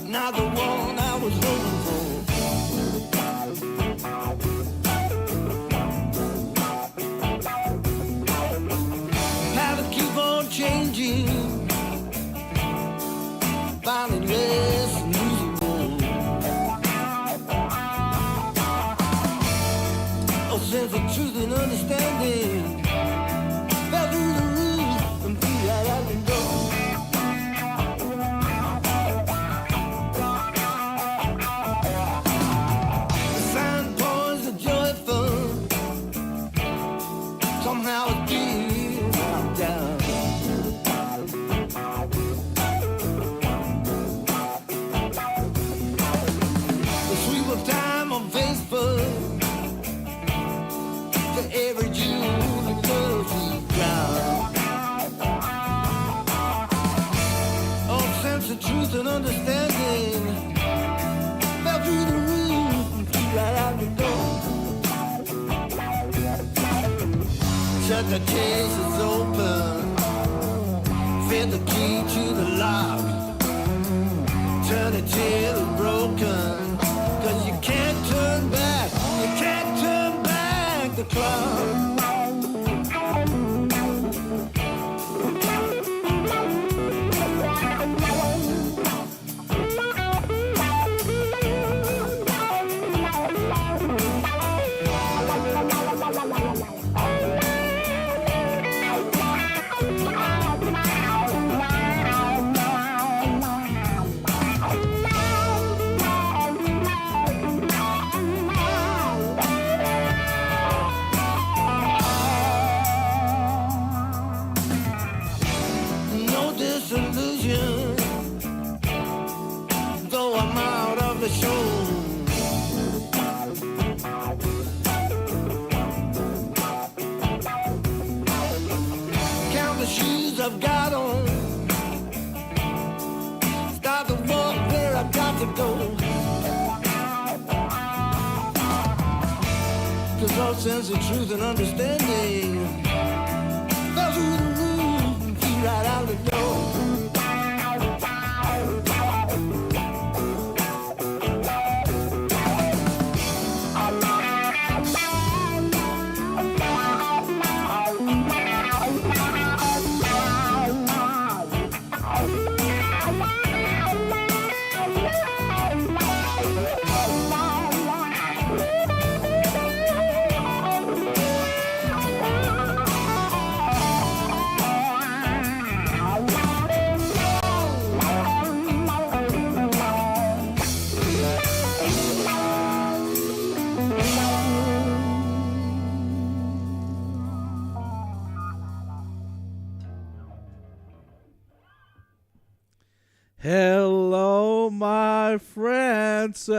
not the one I was looking for. Habits keep on changing, finding less and losing more. A sense of truth and understanding fell through the roof and feel right out the door. The sign points are joyful, somehow it feels down. The sweep of time on Facebook, to every Jew that goes to ground. All sense of truth and understanding fell through the roof and flew right out the door. Shut the cases open, fit the key to the lock, turn the till broken, 'cause you can't turn back, you can't turn back the clock. No disillusion, though I'm out of the show. Count the shoes I've got on, start to walk where I've got to go. 'Cause all sense of truth and understanding fell through the roof and flew right out the door. Hello, my friends.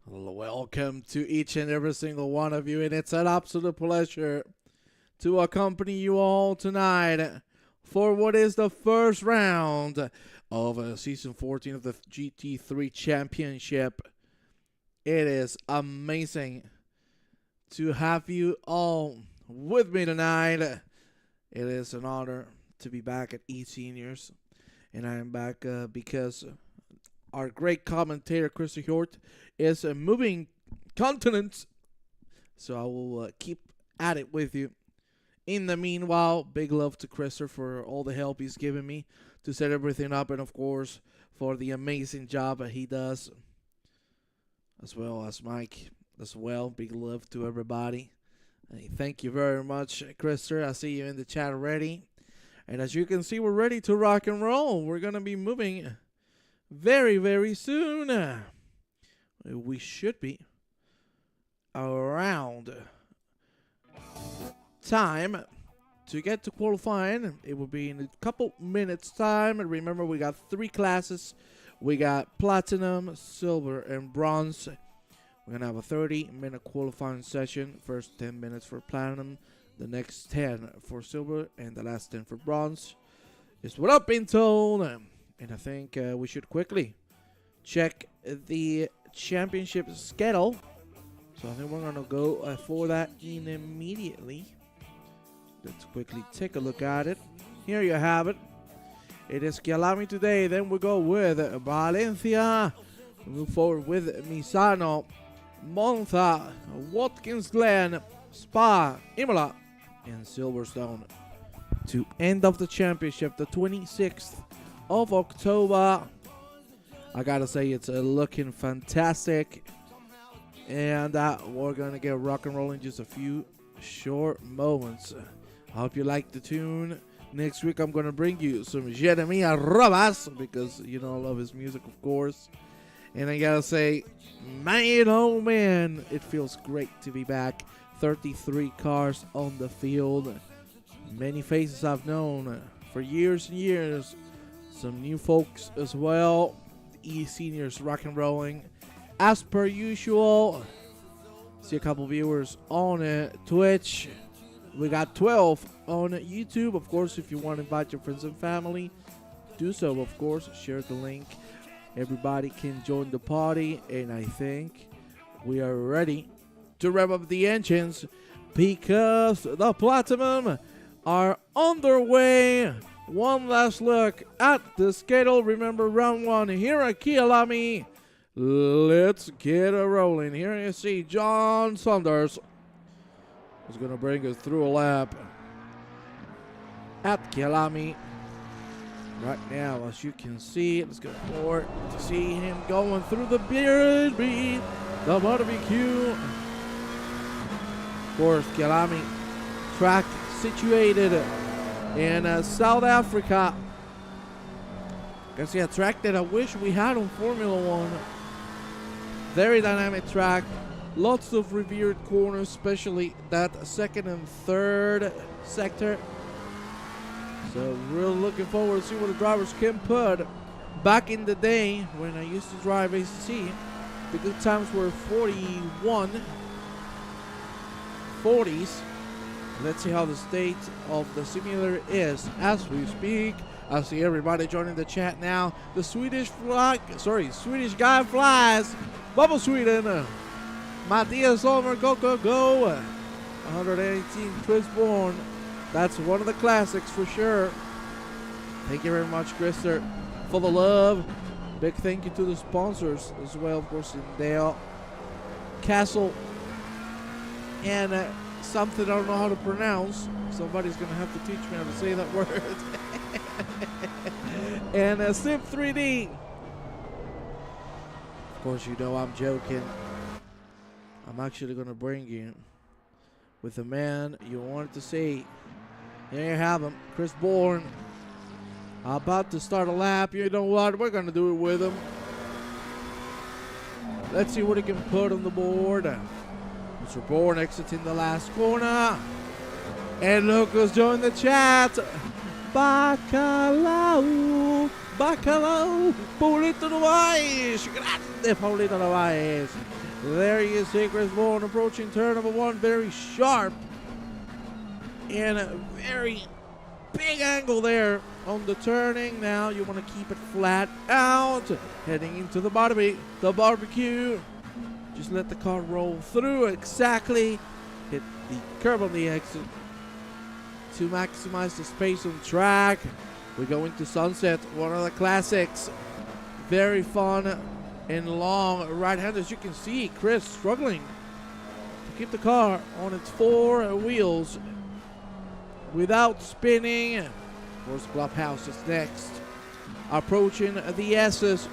Welcome to each and every single one of you, and it's an absolute pleasure to accompany you all tonight for what is the first round of Season 14 of the GT3 Championship. It is amazing to have you all with me tonight. It is an honor to be back at eSeniors. And I am back because our great commentator, Christer Hjort, is moving continents. So I will keep at it with you. In the meanwhile, big love to Christer for all the help he's given me to set everything up. And, of course, for the amazing job that he does. As well as Mike as well. Big love to everybody. Hey, thank you very much, Christer. I see you in the chat already. And as you can see, we're ready to rock and roll. We're going to be moving very, very soon. We should be around time to get to qualifying. It will be in a couple minutes time. And remember, we got 3 classes. We got platinum, silver, and bronze. We're going to have a 30-minute qualifying session. First 10 minutes for platinum. The next 10 for silver, and the last 10 for bronze is what I've been told. And I think we should quickly check the championship schedule. So I think we're going to go for that immediately. Let's quickly take a look at it. Here you have it. It is KYALAMI today. Then we go with Valencia. We move forward with Misano, Monza, Watkins Glen, Spa, Imola, and Silverstone. To end of the championship, the 26th of October. I gotta say, it's looking fantastic. And we're gonna get rock and roll in just a few short moments. I hope you like the tune. Next week, I'm gonna bring you some Jeremy Arrabas because you know I love his music, of course. And I gotta say, man, oh man, it feels great to be back. 33 cars on the field. Many faces I've known for years and years. Some new folks as well. eSeniors rock and rolling as per usual. See a couple viewers on Twitch. We got 12 on YouTube. Of course, if you want to invite your friends and family, do so, of course. Share the link. Everybody can join the party. And I think we are ready to rev up the engines because the Platinum are on their way. One last look at the schedule. Remember, round one here at KYALAMI. Let's get it rolling. Here you see John Saunders is going to bring us through a lap at KYALAMI. Right now, as you can see, let's go forward to see him going through the BRB, the barbecue. Of course, KYALAMI track situated in South Africa. You can see a track that I wish we had on Formula One. Very dynamic track. Lots of revered corners, especially that second and third sector. So we're looking forward to see what the drivers can put. Back in the day when I used to drive ACC, the good times were 41, 40s. Let's see how the state of the simulator is as we speak. I see everybody joining the chat now. The Swedish guy flies. Bubble Sweden. Matthias Olmer, go, go, go. 118 Chris Bourne. That's one of the classics for sure. Thank you very much, Christer, for the love. Big thank you to the sponsors as well, of course, in Dale Castle. And something I don't know how to pronounce. Somebody's going to have to teach me how to say that word. And Sim 3D. Of course, you know I'm joking. I'm actually going to bring you with the man you wanted to see. Here you have him, Chris Bourne. About to start a lap. You know what? We're going to do it with him. Let's see what he can put on the board. Mr. Bourne exiting the last corner. And look who's joined the chat. Bacalao. Bacalao. Paulito Novaes. Grande Paulito Novaes. There you see Chris Bourne approaching turn number one. Very sharp. And a very big angle there on the turning. Now you want to keep it flat out. Heading into the barbecue. Just let the car roll through exactly. Hit the curb on the exit to maximize the space on track. We go into Sunset, one of the classics. Very fun and long right-hander. As you can see, Chris struggling to keep the car on its four wheels without spinning. Of course, Clubhouse is next. Approaching the S's.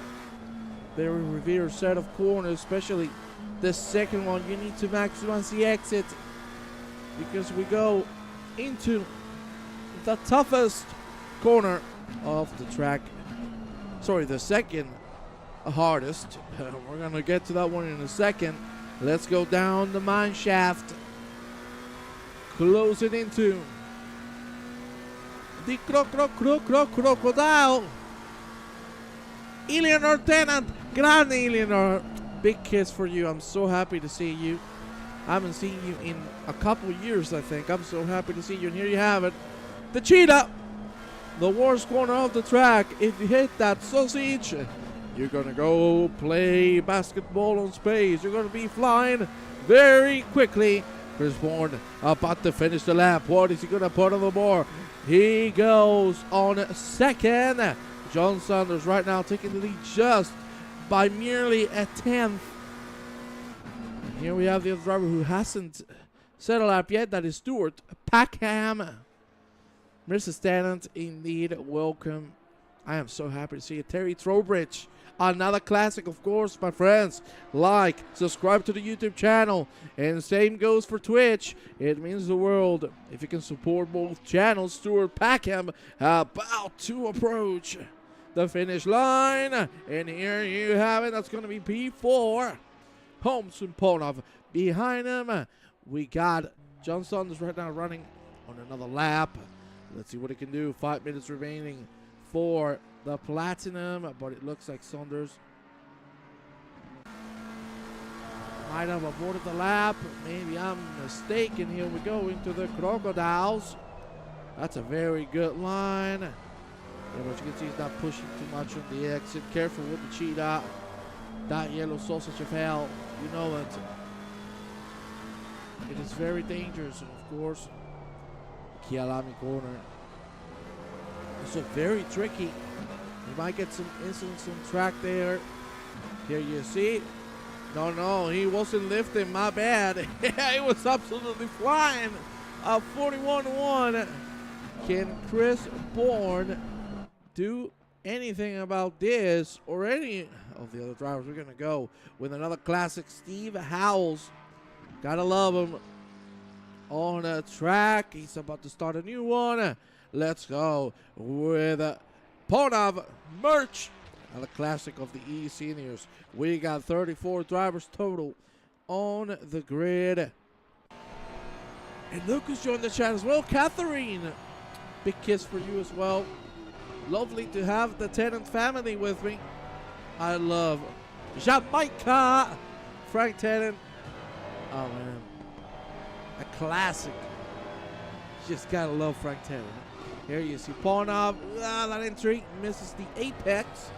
Very revered set of corners, especially the second one. You need to maximize the exit because we go into the toughest corner of the track. Sorry, the second hardest. We're going to get to that one in a second. Let's go down the mine shaft. Close it into the crocodile. Eleanor Tennant. Grande Eleanor. Big kiss for you. I'm so happy to see you. I haven't seen you in a couple years, I think. I'm so happy to see you. And here you have it. The cheetah. The worst corner of the track. If you hit that sausage, you're going to go play basketball on space. You're going to be flying very quickly. Chris Bourne about to finish the lap. What is he going to put on the board? He goes on second. John Saunders right now taking the lead just by merely a tenth. And here we have the other driver who hasn't set a lap yet. That is Stuart Packham. Mr. Stanant, indeed, welcome. I am so happy to see it. Terry Trowbridge, another classic, of course, my friends. Like, subscribe to the YouTube channel, and same goes for Twitch. It means the world if you can support both channels. Stuart Packham about to approach the finish line, and here you have it. That's going to be P4. Holmes and Ponov behind him. We got John Saunders right now running on another lap. Let's see what he can do. 5 minutes remaining for the Platinum, but it looks like Saunders might have aborted the lap. Maybe I'm mistaken. Here we go into the Crocodiles. That's a very good line. Yeah, but you can see he's not pushing too much on the exit. Careful with the cheetah. That yellow sausage of hell. You know that it is very dangerous. And of course, KYALAMI corner. Also very tricky. You might get some incidents on track there. Here you see. No, he wasn't lifting. My bad. He was absolutely flying. 41-1. Can Chris Bourne do anything about this or any of the other drivers? We're going to go with another classic. Steve Howells. Gotta love him. On a track. He's about to start a new one. Let's go with Ponov Merch. Another classic of the eSeniors. We got 34 drivers total on the grid. And Lucas joined the chat as well. Catherine, big kiss for you as well. Lovely to have the Tennant family with me. I love Jamaica. Frank Tennant. Oh, man. A classic. Just gotta love Frank Tennant. Here you see Ponov. That entry misses the apex.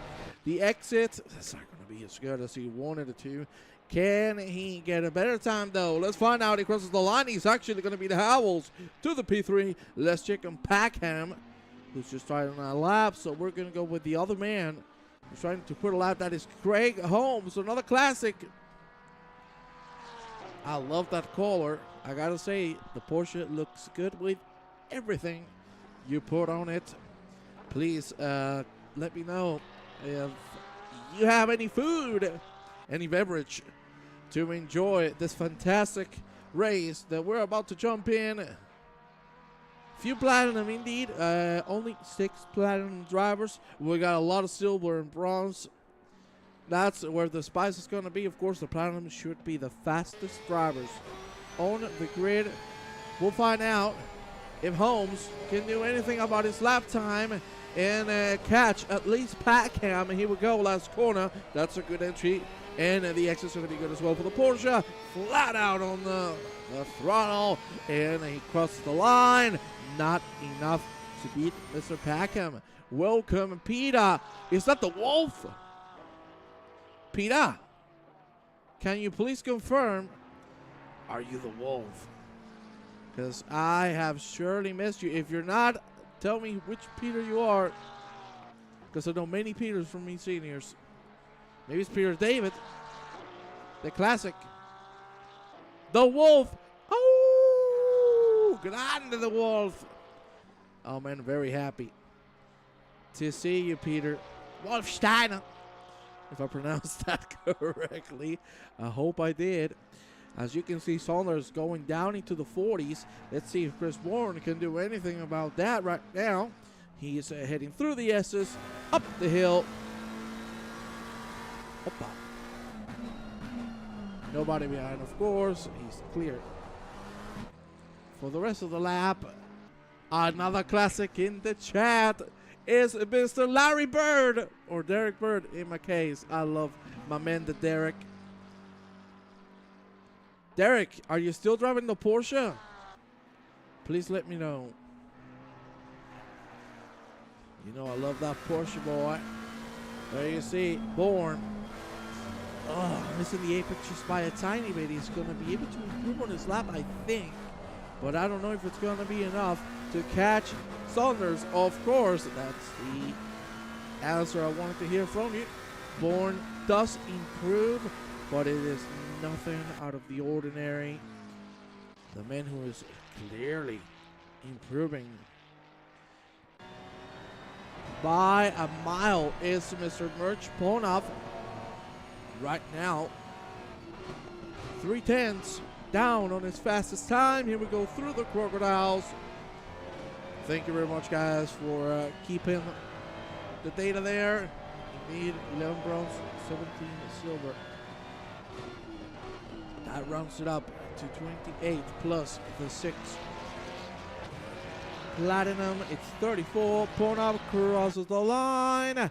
The exit. That's not going to be as good as he wanted it to. Can he get a better time, though? Let's find out. He crosses the line. He's actually going to be the Howells to the P3. Let's check on Packham, who's just trying on a lap. So we're going to go with the other man who's trying to put a lap. That is Craig Holmes. Another classic. I love that color. I got to say, the Porsche looks good with everything you put on it. Please let me know if you have any food, any beverage to enjoy this fantastic race that we're about to jump in. Few platinum indeed, only 6 platinum drivers. We got a lot of silver and bronze. That's where the spice is going to be. Of course, the platinum should be the fastest drivers on the grid. We'll find out if Holmes can do anything about his lap time and catch at least Packham. And here we go, last corner. That's a good entry. And the exit's going to be good as well for the Porsche. Flat out on the throttle. And he crosses the line. Not enough to beat Mr. Packham. Welcome, Peter. Is that the Wolf? Peter, can you please confirm, are you the Wolf? Because I have surely missed you. If you're not, tell me which Peter you are. Because I know many Peters from eSeniors. Maybe it's Peter David. The classic. The Wolf. Oh, grande the Wolf. Oh, man, very happy to see you, Peter. Wolfsteiner. If I pronounced that correctly. I hope I did. As you can see, Saunders going down into the 40s. Let's see if Chris Bourne can do anything about that right now. He is heading through the S's, up the hill. Opa. Nobody behind, of course. He's clear. For the rest of the lap, another classic in the chat is Mr. Larry Bird, or Derek Bird in my case. I love my man, the Derek. Derek, are you still driving the Porsche? Please let me know. You know I love that Porsche, boy. There you see, Bourne. Oh, missing the apex just by a tiny bit. He's going to be able to improve on his lap, I think. But I don't know if it's going to be enough to catch Saunders. Of course, that's the answer I wanted to hear from you. Bourne does improve, but it is nothing out of the ordinary. The man who is clearly improving by a mile is Mr. Merch Ponov. Right now, 3/10 down on his fastest time. Here we go through the crocodiles. Thank you very much, guys, for keeping the data there. Indeed, 11 bronze, 17 silver. That rounds it up to 28 plus the 6 platinum. It's 34. Ponov crosses the line.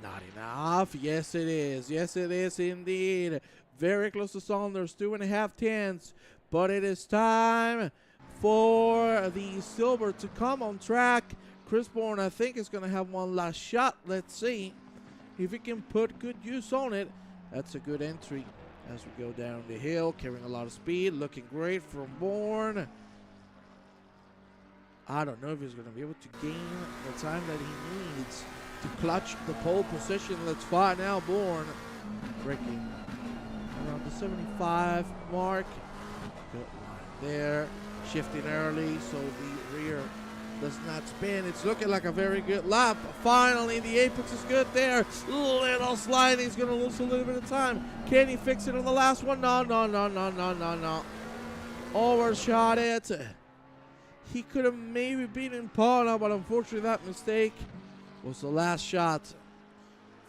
Not enough. Yes, it is. Yes, it is indeed. Very close to Saunders. 2.5 tenths. But it is time for the silver to come on track. Chris Bourne, I think, is going to have one last shot. Let's see if he can put good use on it. That's a good entry as we go down the hill, carrying a lot of speed. Looking great from Bourne. I don't know if he's going to be able to gain the time that he needs to clutch the pole position. Let's find out. Bourne breaking around the 75 mark. Good line there. Shifting early so the rear does not spin. It's looking like a very good lap. Finally, the apex is good there. Little sliding. He's going to lose a little bit of time. Can he fix it on the last one? No. Overshot it. He could have maybe beaten Paula, but unfortunately that mistake was the last shot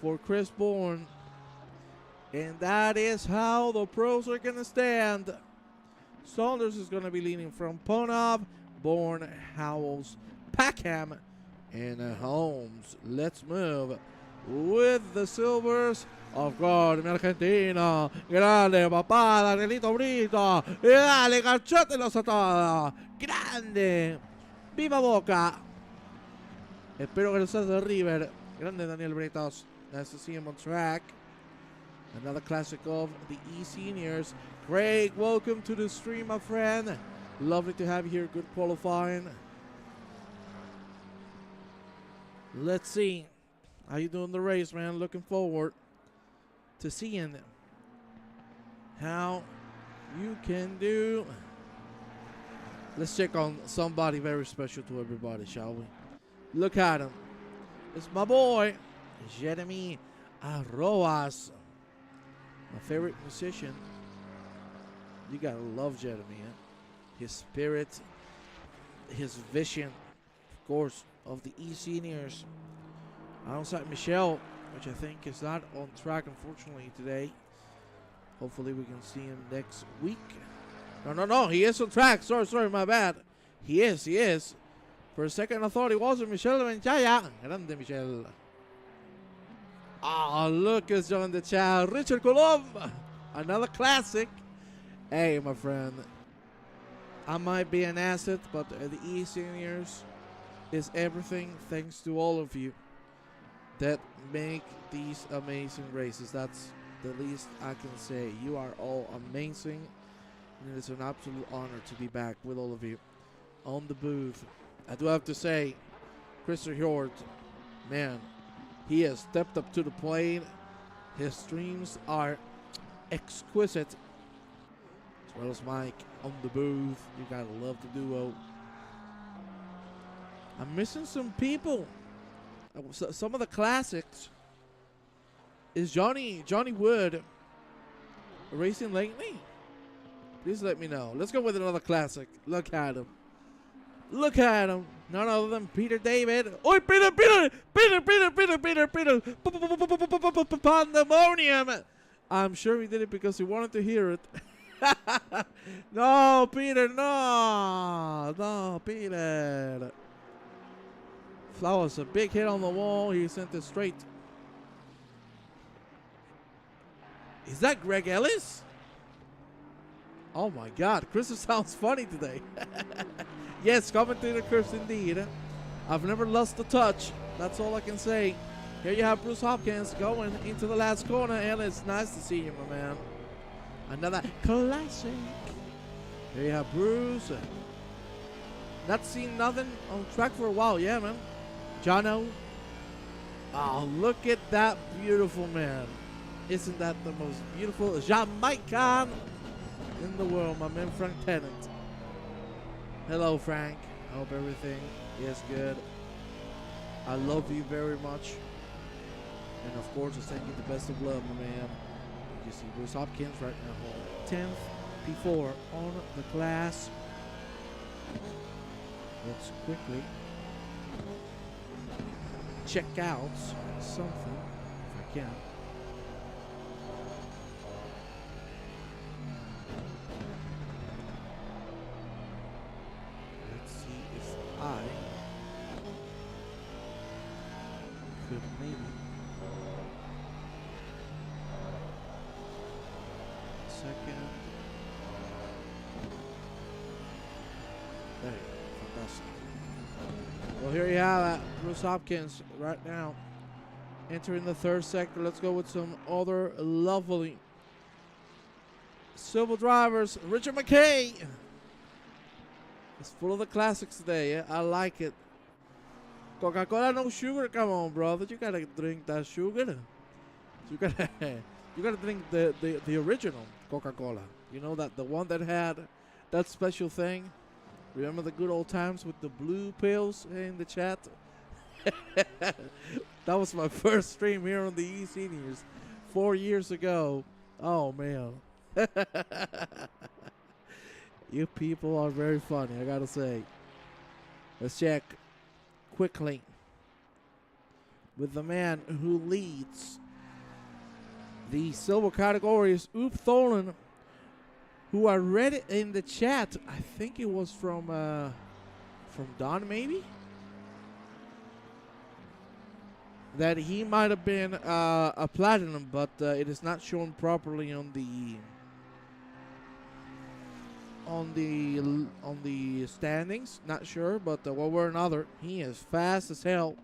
for Chris Bourne. And that is how the pros are going to stand. Saunders is going to be leading from Ponov, Bourne, Howells, Packham, and Holmes. Let's move with the silvers. Of course, mi Argentina, grande papá, Danielito Brito, y dale, cachótelos a todos, grande, viva Boca. Espero que los de River, grande Daniel Britos. Nice to see him on track. Another classic of the eSeniors. Craig, welcome to the stream, my friend. Lovely to have you here. Good qualifying. Let's see how you doing the race, man. Looking forward to seeing how you can do. Let's check on somebody very special to everybody, shall we? Look at him. It's my boy, Jeremy Arroas. My favorite musician. You gotta love Jeremy, huh? His spirit, his vision, of course, of the eSeniors. Alongside Michelle, which I think is not on track, unfortunately, today. Hopefully we can see him next week. No, he is on track. Sorry, my bad. He is. For a second, I thought he wasn't. Michelle Benchaya. Grande Michelle. Oh, look at John the chat. Richard Colomb. Another classic. Hey, my friend. I might be an asset, but the eSeniors is everything thanks to all of you that make these amazing races. That's the least I can say. You are all amazing, and it is an absolute honor to be back with all of you on the booth. I do have to say, Christopher Hjort, man, he has stepped up to the plate. His streams are exquisite. As well as Mike on the booth. You gotta love the duo. I'm missing some people. Some of the classics. Is Johnny Wood racing lately? Please let me know. Let's go with another classic. Look at him. None other than Peter David. Oh, Peter. Pandemonium. I'm sure he did it because he wanted to hear it. No, Peter, no, Peter. Flowers, a big hit on the wall. He sent it straight. Is that Greg Ellis? Oh my God, Chris sounds funny today. Yes, commentator Chris indeed. I've never lost the touch. That's all I can say. Here you have Bruce Hopkins going into the last corner, and it's nice to see you, my man. Another classic. Here you have Bruce. Not seen nothing on track for a while, yeah, man. Jono. Oh, look at that beautiful man. Isn't that the most beautiful Jamaican in the world, my man, Frank Tennant. Hello, Frank. I hope everything is good. I love you very much. And of course, I send you the best of love, my man. You see Bruce Hopkins right now, 10th P4 on the class. Let's quickly check out something if I can. Let's see if I could maybe second. There you go. Fantastic. Well, here you have Bruce Hopkins right now entering the third sector. Let's go with some other lovely silver drivers. Richard McKay. It's full of the classics today. Yeah? I like it. Coca-Cola, no sugar. Come on, brother. You gotta drink that sugar. You gotta drink the original Coca-Cola. You know, that the one that had that special thing. Remember the good old times with the blue pills in the chat? That was my first stream here on the eSeniors 4 years ago. Oh, man. You people are very funny, I gotta say. Let's check quickly with the man who leads the silver categories, Oop Tholen, who I read in the chat. I think it was from Don, maybe, that he might have been a platinum, but it is not shown properly on the standings. Not sure, but one way or another, he is fast as hell.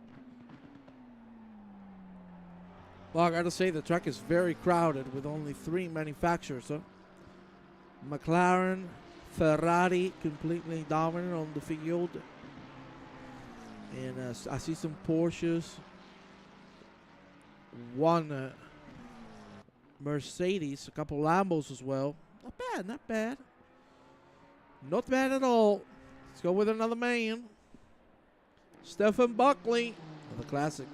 Well, I gotta say, the track is very crowded with only 3 manufacturers. Huh? McLaren, Ferrari completely dominant on the field. And I see some Porsches. One Mercedes, a couple Lambos as well. Not bad, not bad. Not bad at all. Let's go with another man. Stephen Buckley, the classic.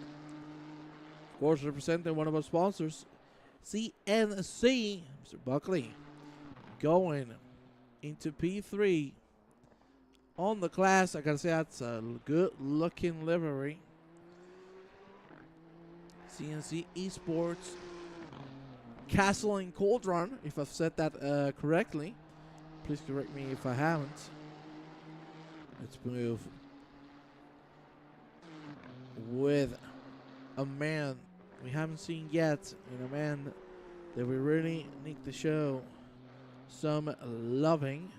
Of course, representing one of our sponsors, CNC. Mr. Buckley going into P3 on the class. I gotta say, that's a good looking livery. CNC Esports Castle and Cauldron, if I've said that correctly. Please correct me if I haven't. Let's move with a man we haven't seen yet, and a man that we really need to show some loving.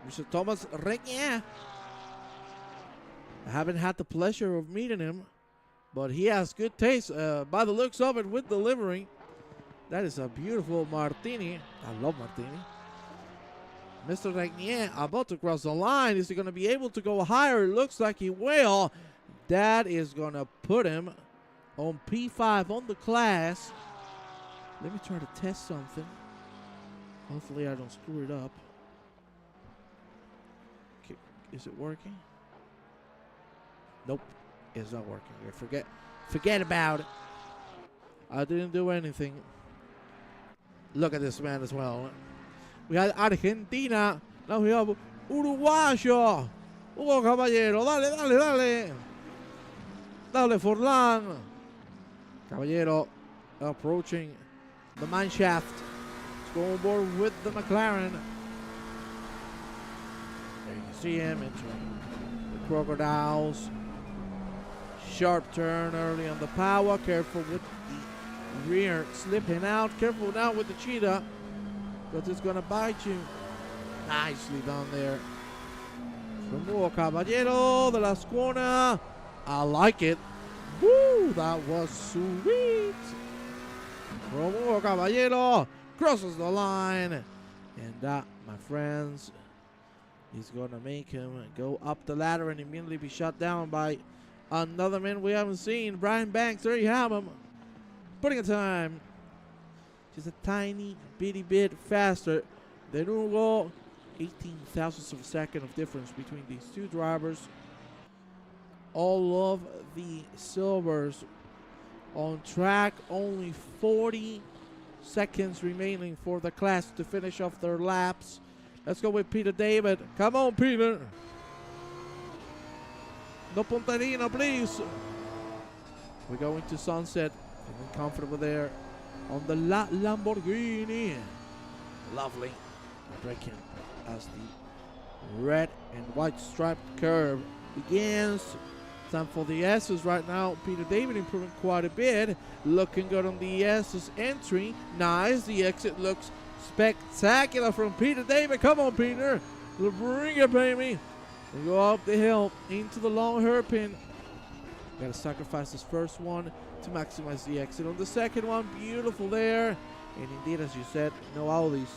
Mr. Thomas Renier. I haven't had the pleasure of meeting him, but he has good taste by the looks of it with delivery. That is a beautiful Martini. I love Martini. Mr. Renier about to cross the line. Is he going to be able to go higher? It looks like he will. That is going to put him on P5 on the class. Let me try to test something. Hopefully I don't screw it up. Okay, is it working? Nope, it's not working. Forget about it. I didn't do anything. Look at this man as well. We had Argentina. Now we have Uruguayo. Hugo Caballero. Dale. Dale, Forlán. Caballero approaching the mineshaft. Go aboard with the McLaren. There you can see him entering the Crocodiles. Sharp turn early on the power. Careful with the rear slipping out. Careful now with the Cheetah, because it's going to bite you. Nicely done there from Caballero de la Scuona. I like it. Woo, that was sweet. Romo Caballero crosses the line. And that, my friends, is going to make him go up the ladder and immediately be shut down by another man we haven't seen. Brian Banks, there you have him. Putting a time just a tiny bitty bit faster than Hugo. 18 thousandths of a second of difference between these two drivers. All of the silvers on track. Only 40 seconds remaining for the class to finish off their laps. Let's go with Peter David. Come on, Peter. No punterino, please. We're going to sunset. Feeling comfortable there on the Lamborghini. Lovely. Braking as the red and white striped curve begins. Time for the S's right now. Peter David improving quite a bit. Looking good on the S's entry. Nice. The exit looks spectacular from Peter David. Come on, Peter. Bring it, baby. We go up the hill into the long hairpin. Got to sacrifice this first one to maximize the exit on the second one. Beautiful there. And indeed, as you said, no ollies.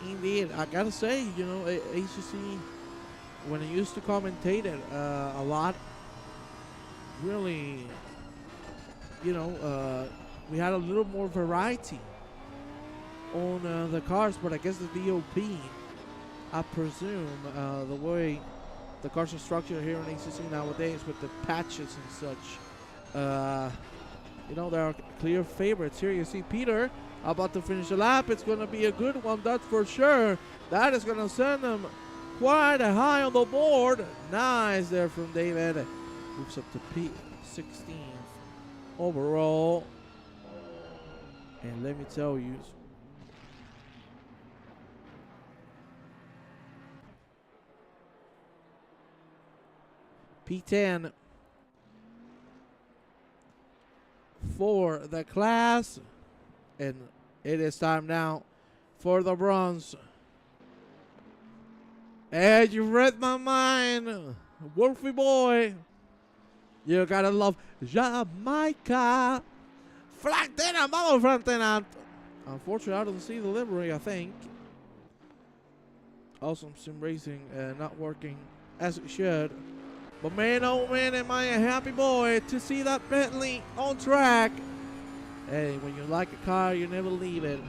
Indeed, I gotta say, you know, ACC, when I used to commentate it a lot, really, you know, we had a little more variety on the cars, but I guess the DOP, I presume, the way the cars are structured here in ACC nowadays with the patches and such, you know, there are clear favorites. Here you see Peter about to finish the lap. It's going to be a good one, that's for sure. That is going to send him quite high on the board. Nice there from David. Moves up to P16 overall. And let me tell you, P10 for the class. And it is time now for the bronze. And you read my mind, Wolfie boy. You gotta love Jamaica. Frontena, vamos Frontena. Unfortunately, I don't see the livery, I think. Awesome sim racing not working as it should. But man, oh man, am I a happy boy to see that Bentley on track. Hey, when you like a car, you never leave it.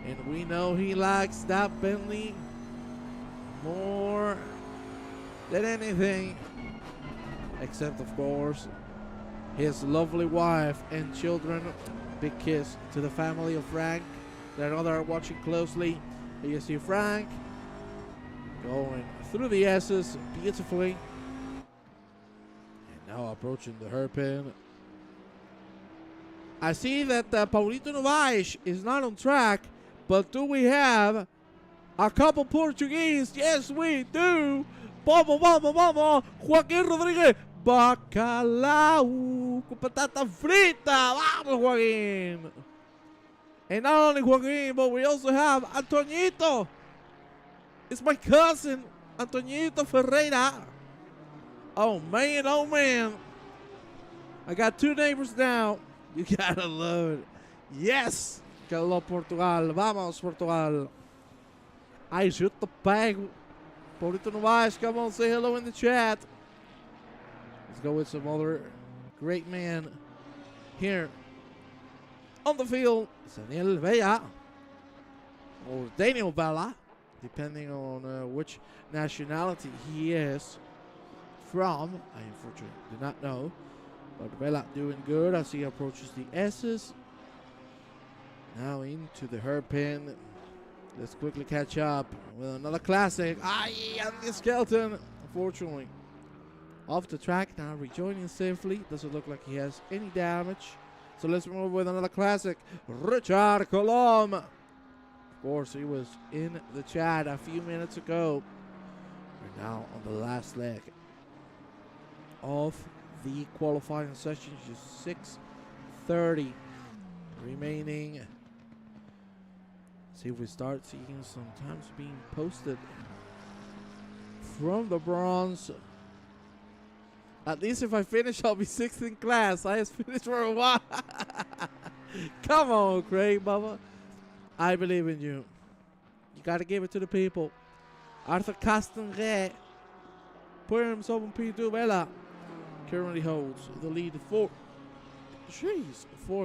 And we know he likes that Bentley more than anything. Except, of course, his lovely wife and children. Big kiss to the family of Frank. That I know they're watching closely. Here you see Frank going through the S's beautifully. And now approaching the hairpin. I see that Paulito Novaes is not on track, but do we have a couple Portuguese? Yes, we do. Vamos, vamos, vamos. Joaquín Rodríguez. Bacalao con patata frita. Vamos, Joaquín. And not only Joaquín, but we also have Antoñito. It's my cousin, Antoñito Ferreira. Oh, man, oh, man. I got two neighbors now. You gotta love it. Yes! Gotta love Portugal. Vamos, Portugal. I shoot the bag. Paulito Novaes, come on, say hello in the chat. Let's go with some other great man here on the field. Daniel Vella. Or Daniel Vella, depending on which nationality he is from. I unfortunately do not know. But Vela doing good as he approaches the S's. Now into the hairpin. Let's quickly catch up with another classic. Andy Skelton, unfortunately, off the track now, rejoining safely. Doesn't look like he has any damage. So let's move with another classic. Richard Colom. Of course, he was in the chat a few minutes ago. We're now on the last leg of the qualifying session. Just 6:30 remaining. See if we start seeing some times being posted from the bronze. At least if I finish, I'll be sixth in class. I just finished for a while. Come on, Craig, Bubba. I believe in you. You got to give it to the people. Arthur Castanre, putting himself on P2 Bella, currently holds the lead for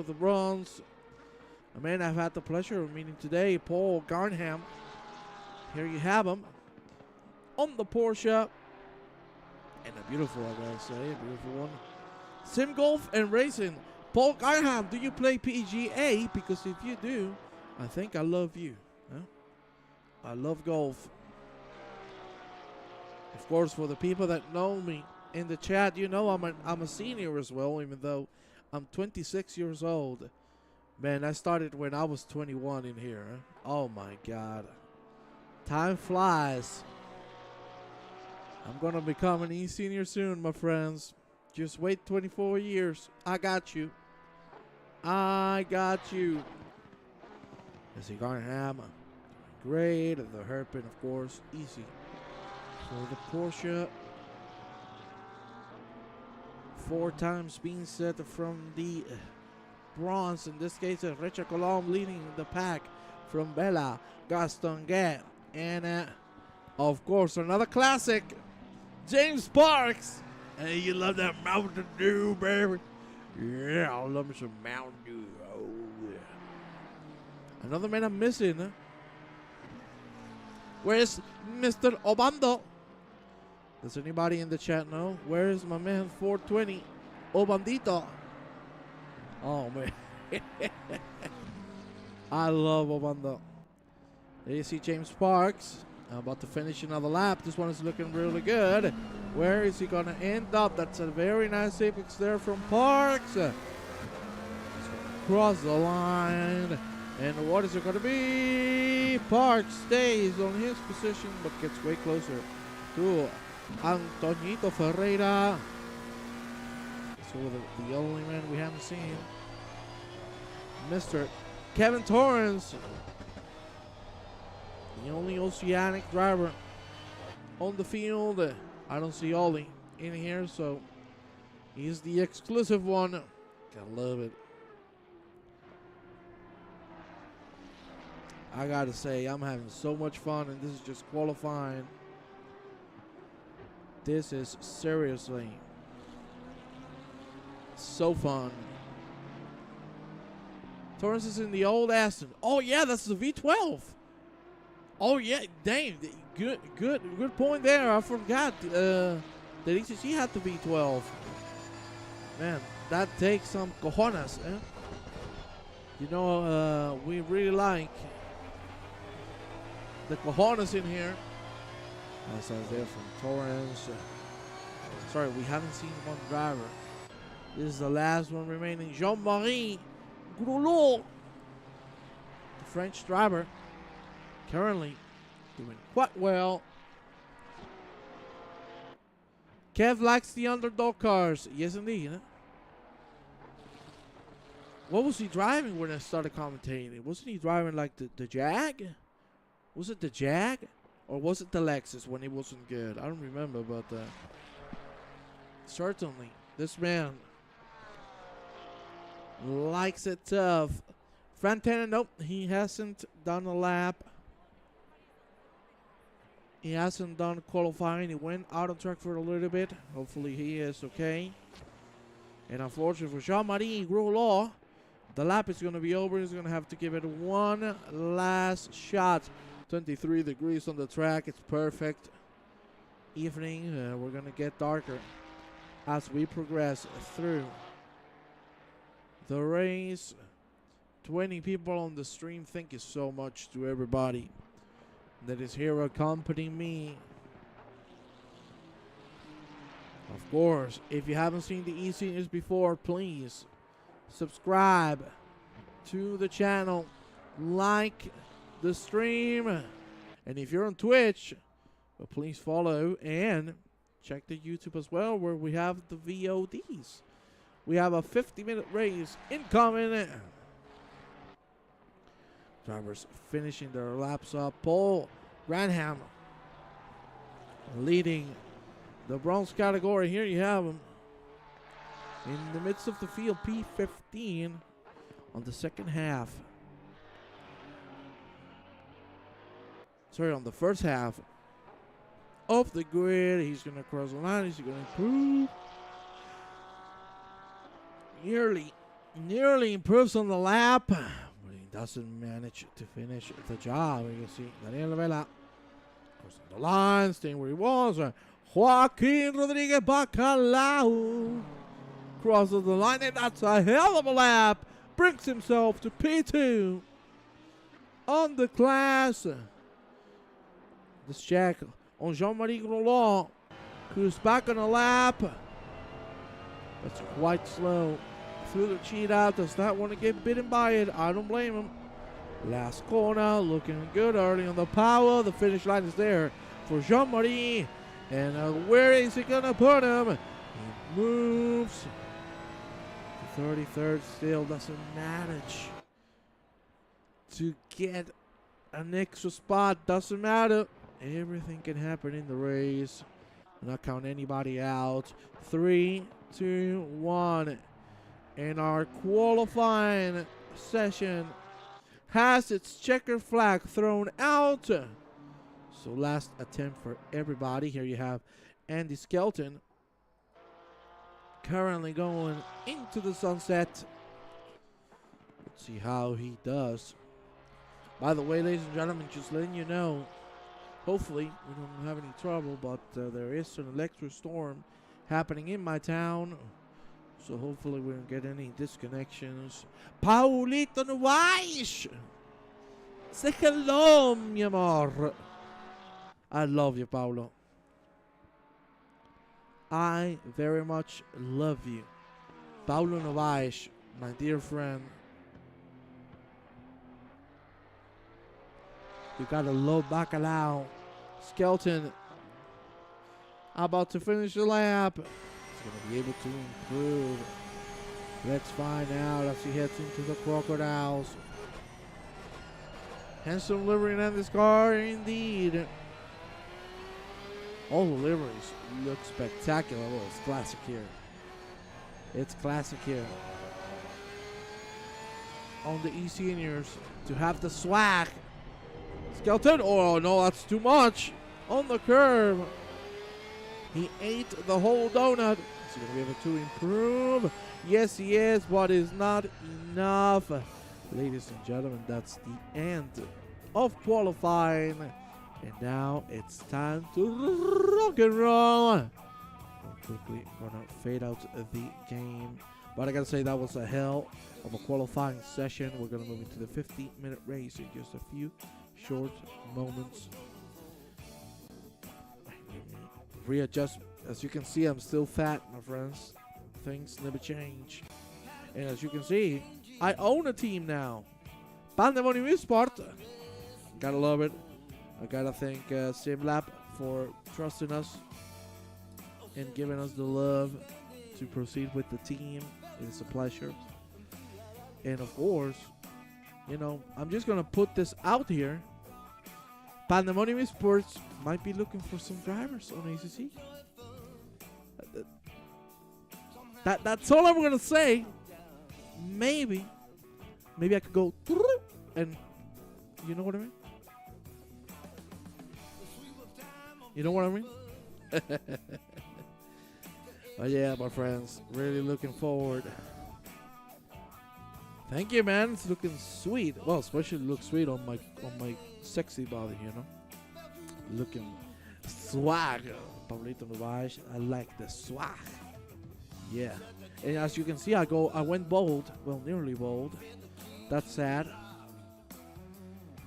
the bronze. A man I've had the pleasure of meeting today, Paul Garnham. Here you have him on the Porsche. And a beautiful, I gotta say, a beautiful one. Sim Golf and Racing. Paul Garnham, do you play PGA? Because if you do, I think I love you. Huh? I love golf. Of course, for the people that know me in the chat, you know I'm a senior as well, even though I'm 26 years old. Man, I started when I was 21 in here. Huh? Oh my God. Time flies. I'm going to become an eSenior soon, my friends. Just wait 24 years. I got you. I got you. Is he going to have great? The hairpin, of course, easy. For the Porsche. 4 times being set from the bronze. In this case, Richard Colomb leading the pack from Bella, Gaston Gay. And, of course, another classic. James Sparks. Hey, you love that Mountain Dew, baby? Yeah, I love me some Mountain Dew. Oh, yeah. Another man I'm missing. Huh? Where's Mr. Obando? Does anybody in the chat know? Where is my man 420? Obandito. Oh, man. I love Obando. There you see James Sparks. About to finish another lap. This one is looking really good. Where is he going to end up? That's a very nice apex there from Parks. Cross the line. And what is it going to be? Parks stays on his position but gets way closer to Antonito Ferreira. So the only man we haven't seen. Mr. Kevin Torrance. The only Oceanic driver on the field. I don't see Ollie in here, so he's the exclusive one. Gotta love it. I gotta say, I'm having so much fun, and this is just qualifying. This is seriously so fun. Torrance is in the old Aston. Oh yeah, that's the V12. Oh yeah, dang, good point there. I forgot that ECC had the V12. Man, that takes some cojones, eh? You know, we really like the cojones in here. That's there from Torrance. Sorry, we haven't seen one driver. This is the last one remaining. Jean-Marie Groulot, the French driver. Currently doing quite well. Kev likes the underdog cars. Yes, indeed. Huh? What was he driving when I started commentating? Wasn't he driving like the Jag? Was it the Jag? Or was it the Lexus when it wasn't good? I don't remember, but certainly this man likes it tough. Frantana, nope, he hasn't done a lap. He hasn't done qualifying. He went out on track for a little bit. Hopefully he is okay. And unfortunately for Jean-Marie Groulot, the lap is going to be over. He's going to have to give it one last shot. 23 degrees on the track. It's perfect evening. We're going to get darker as we progress through the race. 20 people on the stream. Thank you so much to everybody that is here accompanying me. Of course, if you haven't seen the eSeniors before, please subscribe to the channel, like the stream, and if you're on Twitch, well, please follow and check the YouTube as well, where we have the VODs. We have a 50-minute race incoming. Drivers finishing their laps up. Paul Granham leading the bronze category. Here you have him. in the midst of the field, P15 on the second half. Sorry, on the first half of the grid. He's going to cross the line. He's going to improve. Nearly improves on the lap, but he doesn't manage to finish the job. You can see Daniel Vela crossing the line, staying where he was. Joaquin Rodriguez Bacalao crosses the line, and that's a hell of a lap. Brings himself to P2 on the class. Let's check on Jean-Marie Grolon, who's back on the lap. That's quite slow. Through the cheat out, does not want to get bitten by it. I don't blame him. Last corner, looking good early on the power. The finish line is there for Jean-Marie. And where is he going to put him? He moves to 33rd, still doesn't manage to get an extra spot. Doesn't matter. Everything can happen in the race. Not count anybody out. 3, 2, 1. And our qualifying session has its checker flag thrown out. So last attempt for everybody. Here you have Andy Skelton currently going into the sunset. Let's see how he does. By the way, ladies and gentlemen, just letting you know, hopefully we don't have any trouble, but there is an electric storm happening in my town. So hopefully we don't get any disconnections. Paulito Nuwaish! Say hello, mi amor. I love you, Paulo. I very much love you. Paulo Nuwaish, my dear friend. You gotta love Bacalao. Skelton about to finish the lap. He's gonna be able to improve. Let's find out as he heads into the Crocodiles. Handsome livery in this car, indeed. All the liveries look spectacular. Well, it's classic here. It's classic here. On the eSeniors to have the swag. Skelton, oh no, that's too much. On the curve. He ate the whole donut. Is he going to be able to improve? Yes, he is, but it's not enough. Ladies and gentlemen, that's the end of qualifying. And now it's time to rock and roll. I'm quickly going to fade out the game. But I got to say, that was a hell of a qualifying session. We're going to move into the 15-minute race in just a few short moments. Readjust. As you can see, I'm still fat, my friends. Things never change. And as you can see, I own a team now. Pandemonium Sport. Gotta love it. I gotta thank SimLab for trusting us and giving us the love to proceed with the team. It's a pleasure. And of course, you know, I'm just gonna put this out here. Pandemonium Sports might be looking for some drivers on ACC. That's all I'm gonna say. Maybe I could go and you know what I mean? You know what I mean? But yeah, my friends, really looking forward. Thank you, man. It's looking sweet. Well, especially looks sweet on my sexy body, you know. Looking swag. Pablito Nubash, I like the swag. Yeah. And as you can see, I went bold. Well, nearly bold. That's sad.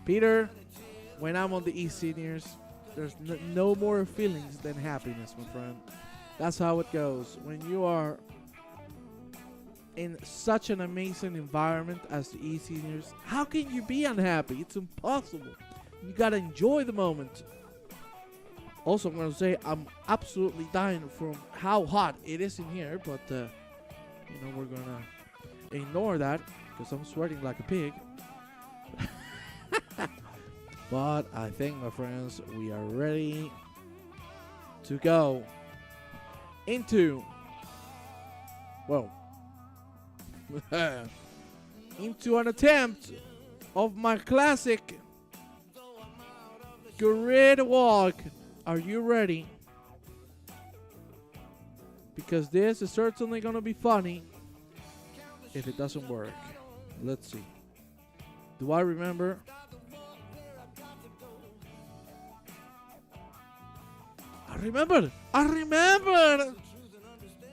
Peter, when I'm on the eSeniors, there's no more feelings than happiness, my friend. That's how it goes. When you are in such an amazing environment as the eSeniors, how can you be unhappy? It's impossible. You gotta enjoy the moment. Also, I'm gonna say I'm absolutely dying from how hot it is in here, but you know, we're gonna ignore that because I'm sweating like a pig. But I think, my friends, we are ready to go into well, into an attempt of my classic grid walk. Are you ready? Because this is certainly going to be funny if it doesn't work. Let's see. Do I remember? I remembered!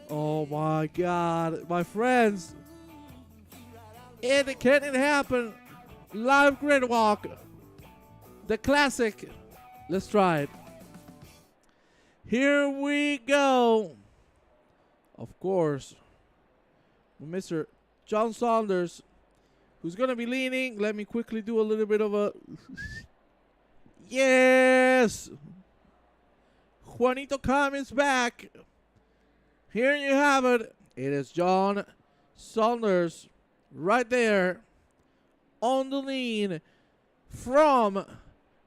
Oh my God, my friends. Can it happen? Live grid walk. The classic. Let's try it. Here we go. Of course, Mr. John Saunders, who's going to be leaning. Let me quickly do a little bit of a... Yes! Juanito Cam is back. Here you have it. It is John Saunders right there on the lean from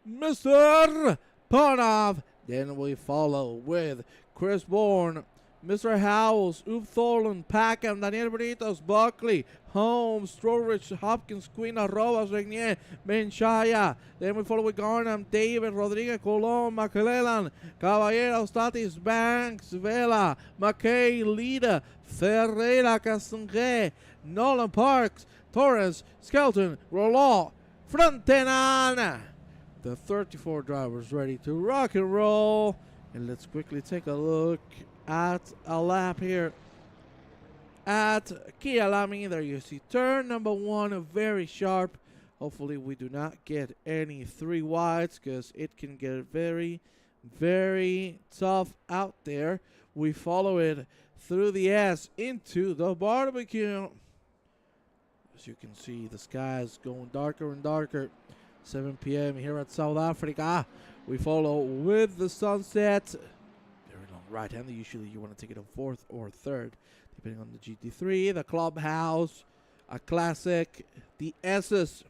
Mr. Panov. Then we follow with Chris Bourne, Mr. Howells, Uwe Thorland, Packham, Daniel Britos, Buckley, Holmes, Strowrich, Hopkins, Queen, Arrobas, Regnier, Menchaya. Then we follow with Garnham, David, Rodriguez, Colon, McClellan, Caballero, Statis, Banks, Vela, McKay, Lida, Ferreira, Castonguay, Nolan Parks, Torres, Skelton, Roland, Frontenan. The 34 drivers ready to rock and roll. And let's quickly take a look at a lap here at KYALAMI. There you see turn number 1, very sharp. Hopefully we do not get any 3 wides, because it can get very, very tough out there. We follow it through the S into the barbecue. As you can see, the sky is going darker and darker. 7 p.m. here at South Africa. We follow with the sunset. Very long right-hander. Usually you want to take it on 4th or 3rd, depending on the GT3, the clubhouse, a classic, the S's,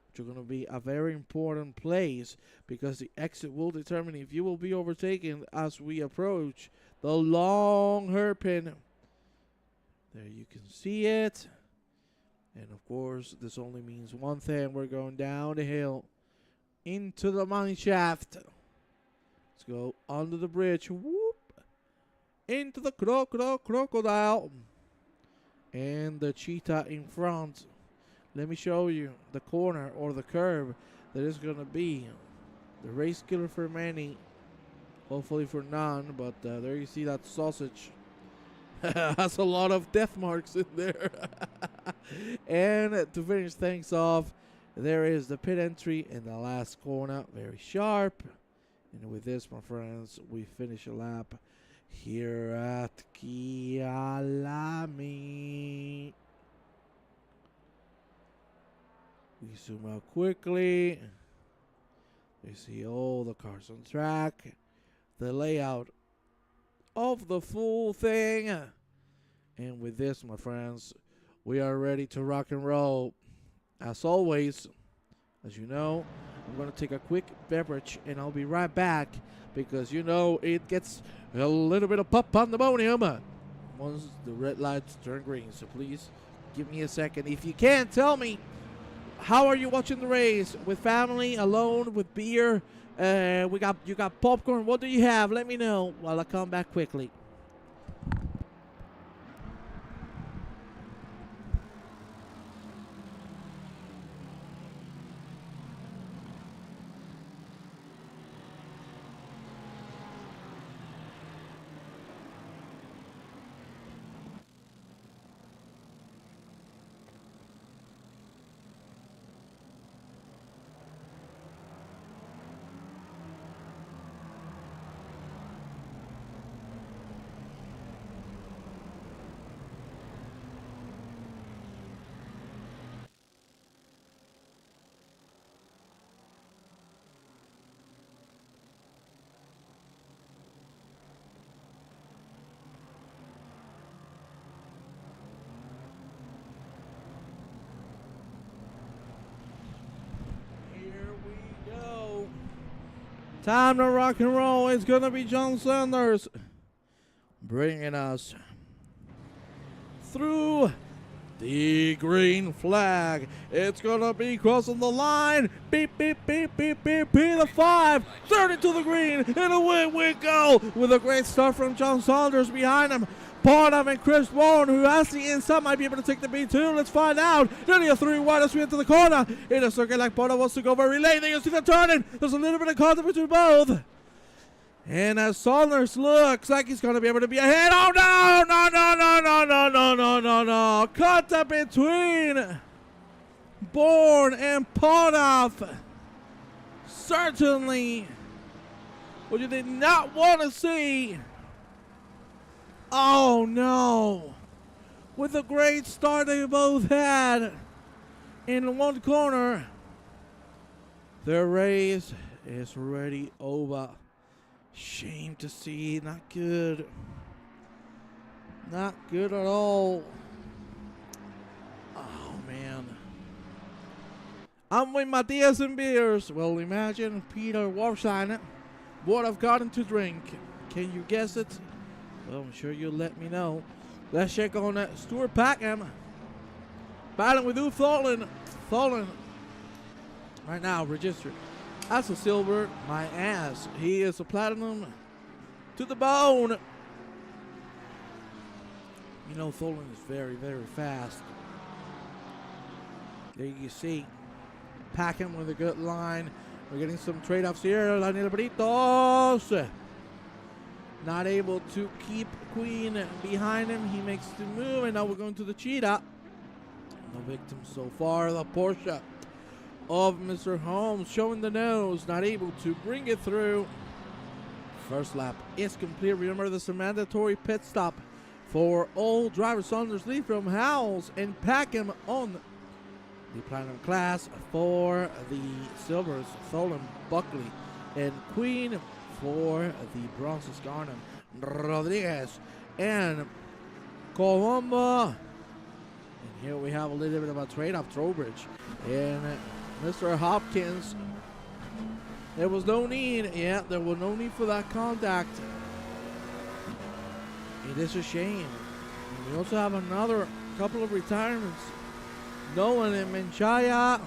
which are going to be a very important place, because the exit will determine if you will be overtaken as we approach the long hairpin. There you can see it. And of course, this only means one thing. We're going down the hill into the mine shaft. Let's go under the bridge. Whoop. Into the crocodile. And the cheetah in front. Let me show you the corner or the curve that is going to be the race killer for many. Hopefully for none. But there you see that sausage. Has a lot of death marks in there. And to finish things off, there is the pit entry in the last corner, very sharp. And with this, my friends, we finish a lap here at KYALAMI. We zoom out quickly. You see all the cars on track, the layout of the full thing. And with this, my friends, we are ready to rock and roll. As always, as you know, I'm going to take a quick beverage and I'll be right back, because you know it gets a little bit of pandemonium once the red lights turn green. So please give me a second. If you can, tell me, how are you watching the race? With family, alone, with beer? You got popcorn. What do you have? Let me know while I come back quickly. Time to rock and roll. It's going to be John Saunders bringing us through the green flag. It's gonna be crossing the line. Beep, beep, beep, beep, beep, beep. The 5, 30 to the green, and away we go with a great start from John Saunders behind him. Bonham and Chris Bourne, who has the inside, might be able to take the B2. Let's find out. Nearly a 3 wide as we enter the corner. In a circuit like Bonham wants to go very late. There you see the turning. There's a little bit of contact between both. And as Saunders looks like he's going to be able to be ahead. Oh, no, no, no, no, no, no, no, no, no, no. Contact between Bourne and Ponoff. Certainly what you did not want to see. Oh, no. With the great start they both had in one corner, their race is already over. Shame to see. Not good. Not good at all. Oh, man. I'm with Matthias and beers. Well, imagine Peter Warstein would have gotten to drink. Can you guess it? Well, I'm sure you'll let me know. Let's check on Stuart Packham. Battling with Uwe Tholen. Tholen. Right now, registered. As a silver, my ass. He is a platinum to the bone. You know, Tholen is very, very fast. There you see. Packham with a good line. We're getting some trade-offs here. Daniel Britos. Not able to keep Queen behind him. He makes the move, and now we're going to the Cheetah. No victims so far. The Porsche of Mr. Holmes showing the nose. Not able to bring it through. First lap is complete. Remember, this is a mandatory pit stop for all drivers. Saunders lead from Howells and Packham on the platinum class. For the silvers, Tholen, Buckley, and Queen. For the bronzes, Garnham, Rodriguez, and Colombo. And here we have a little bit of a trade-off, Trowbridge and Mr. Hopkins. There was no need. Yeah, there was no need for that contact. It is a shame. And we also have another couple of retirements. Nolan and Menchaya.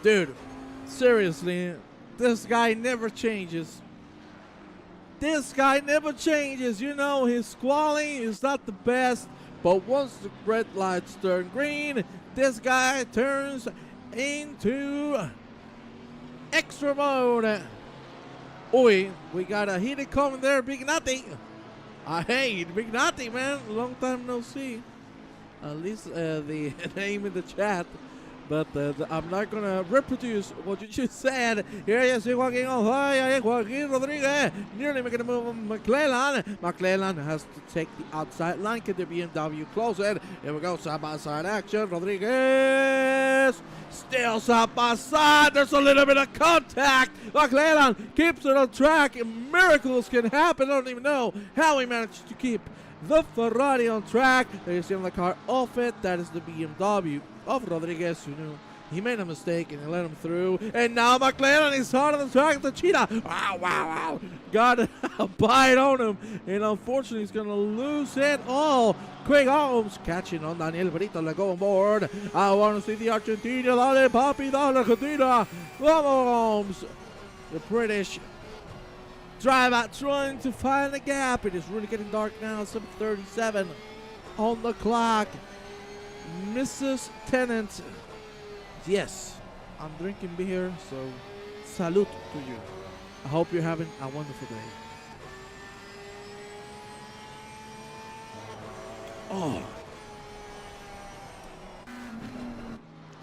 Dude, seriously. This guy never changes. This guy never changes. You know, his quality is not the best, but once the red lights turn green, this guy turns into extra mode. Oi, we got a heated comment there, Big Natty. Hey, Big Natty, man. Long time no see. At least the name in the chat. But I'm not going to reproduce what you just said. Here you see Joaquin Rodriguez. Nearly making a move on McClellan. McClellan has to take the outside line. Can the BMW close it? Here we go. Side-by-side action. Rodriguez. Still side-by-side. There's a little bit of contact. McClellan keeps it on track. Miracles can happen. I don't even know how he managed to keep the Ferrari on track. There you see him the car off it. That is the BMW of Rodriguez, who knew he made a mistake and he let him through. And now McLaren is hard on the track. The Cheetah, wow, got a bite on him, and unfortunately he's gonna lose it all. Craig Holmes catching on Daniel Brito. Let's go on board. I want to see the Argentina. Dale papi, dale Argentina. Vamos, the British driver trying to find the gap. It is really getting dark now. 7:37 on the clock. Mrs. Tennant, yes, I'm drinking beer, so salute to you. I hope you're having a wonderful day. Oh,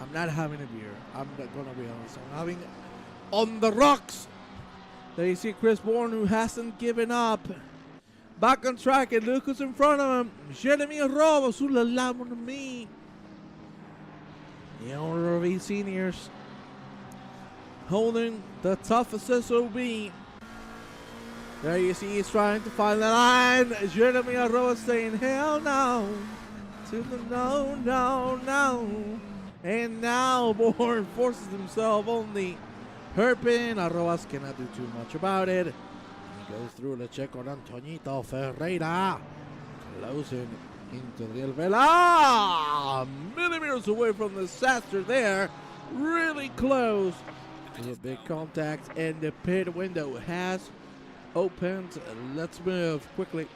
I'm not having a beer. I'm not gonna be honest. I'm having on the rocks. There you see Chris Bourne, who hasn't given up. Back on track, and look who's in front of him. Jeremy Robo, sulala mo na me. The owner of eSeniors, holding the toughest SOB. There you see he's trying to find the line. Jeremy Robo saying, hell no. To the no, no, no. And now Bourne forces himself on the hairpin. Arroas cannot do too much about it. Goes through the check on Antonito Ferreira. Closing into the elevator. Ah! Millimeters away from the disaster there. Really close to a big contact, and the pit window has opened. Let's move quickly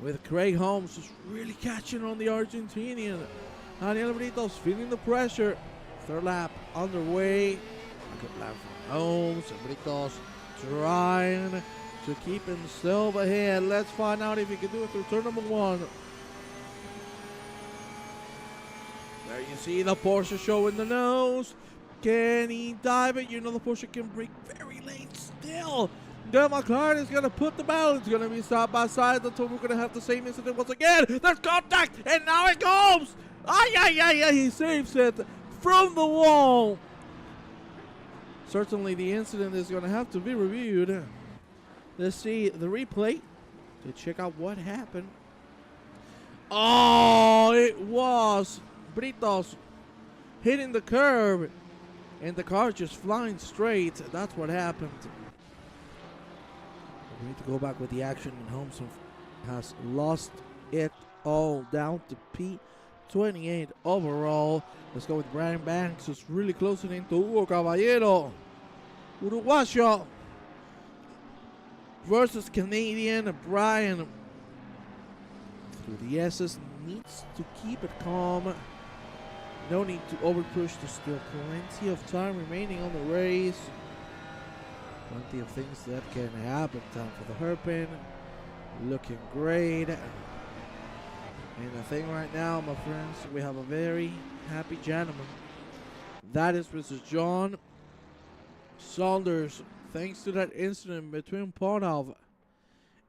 with Craig Holmes just really catching on the Argentinian. Daniel Britos feeling the pressure. Third lap underway. A good lap from Holmes. Britos trying to keep himself ahead. Let's find out if he can do it through turn number 1. There you see the Porsche showing the nose. Can he dive it? You know the Porsche can brake very late still. The McLaren is going to put the battle. It's going to be side by side until we're going to have the same incident once again. There's contact, and now it goes. Ay, ay, ay, ay, he saves it from the wall. Certainly the incident is going to have to be reviewed. Let's see the replay to check out what happened. Oh, it was Britos hitting the curb and the car just flying straight. That's what happened. We need to go back with the action, and Holmes has lost it all down to P28 overall. Let's go with Brian Banks, who's really closing into Hugo Caballero. Uruguayo versus Canadian. Brian through the S's needs to keep it calm. No need to overpush. There's still plenty of time remaining on the race. Plenty of things that can happen. Time for the hairpin. Looking great. And the thing right now, my friends, we have a very happy gentleman. That is Mr. John Saunders. Thanks to that incident between Ponov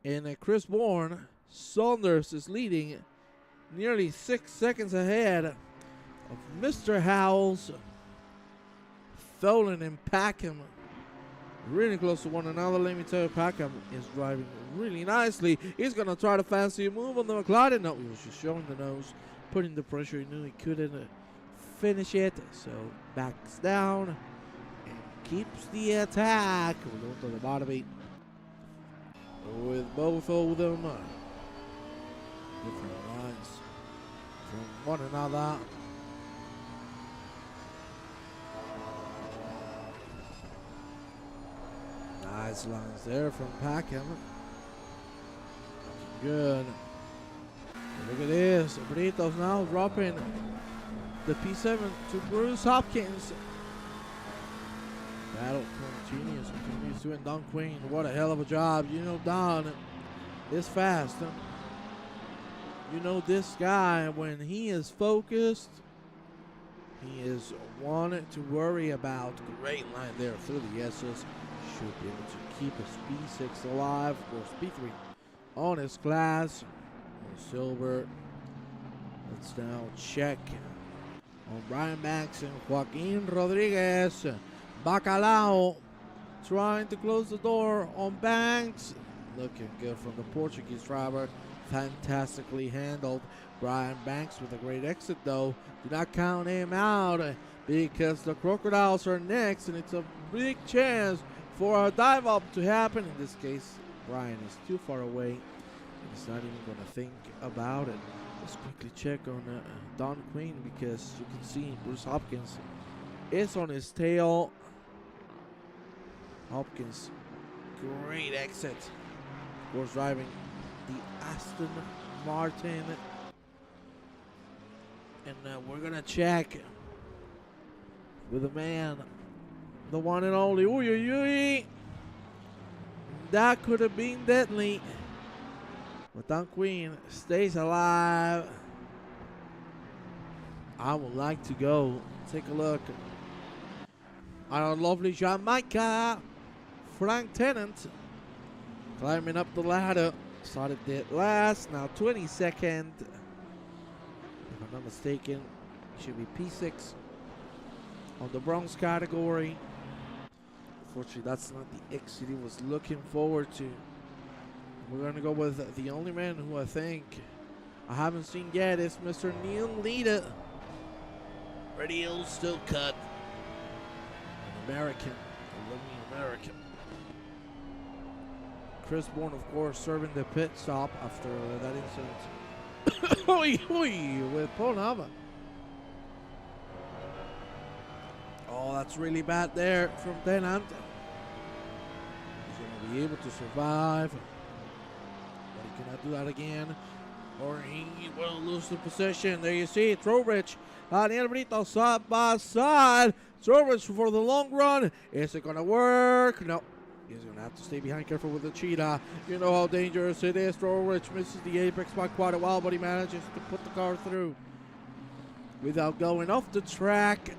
and Chris Bourne, Saunders is leading nearly 6 seconds ahead of Mr. Howells, Tholen, and Packham. Really close to one another. Let me tell you, Packham is driving really nicely. He's going to try to fancy a move on the McLaren. No, he was just showing the nose, putting the pressure. He knew he couldn't finish it, so backs down and keeps the attack. We're going to the bottom 8 with both of them. Different lines from one another. Nice lines there from Packham. Good. Look at this. Britos now dropping the P7 to Bruce Hopkins. Battle continues doing Don Quinn. What a hell of a job. You know Don is fast. You know this guy, when he is focused, he is one to worry about. Great line there through the S's. Should be able to keep his P6 alive. Of course, P3 on his class. On silver. Let's now check on Brian Banks and Joaquin Rodriguez. Bacalao trying to close the door on Banks. Looking good from the Portuguese driver. Fantastically handled. Brian Banks with a great exit though. Do not count him out because the Crocodiles are next, and it's a big chance for a dive up to happen. In this case, Brian is too far away. He's not even going to think about it. Let's quickly check on Don Quinn, because you can see Bruce Hopkins is on his tail. Hopkins, great exit. Of course, driving the Aston Martin. And we're going to check with the man, the one and only. Uy, uy, uy. That could have been deadly. But Don Quinn stays alive. I would like to go take a look at our lovely Jamaica. Frank Tennant climbing up the ladder. Started dead last, now 22nd. If I'm not mistaken, should be P6 on the bronze category. Unfortunately, that's not the exit he was looking forward to. We're going to go with the only man who I think I haven't seen yet is Mr. Neil Lita. Radio still cut. An American, a living American. Chris Bourne, of course, serving the pit stop after that incident. Oy, oy, with Paul Nava. Oh, that's really bad there from Tenant. He's going to be able to survive. But he cannot do that again, or he will lose the position. There you see Trowbridge and El Brito side by side. Trowbridge for the long run. Is it going to work? No. He's going to have to stay behind, careful with the cheetah. You know how dangerous it is. Trowbridge misses the apex by quite a while, but he manages to put the car through without going off the track.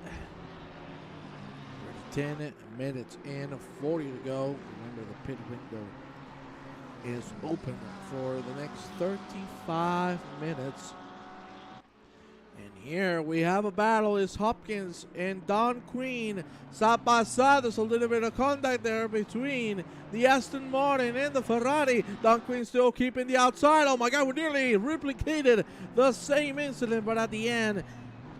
10 minutes and 40 to go. Remember, the pit window is open for the next 35 minutes. And here we have a battle. It's Hopkins and Don Queen side by side. There's a little bit of contact there between the Aston Martin and the Ferrari. Don Queen still keeping the outside. Oh my God, we nearly replicated the same incident, but at the end,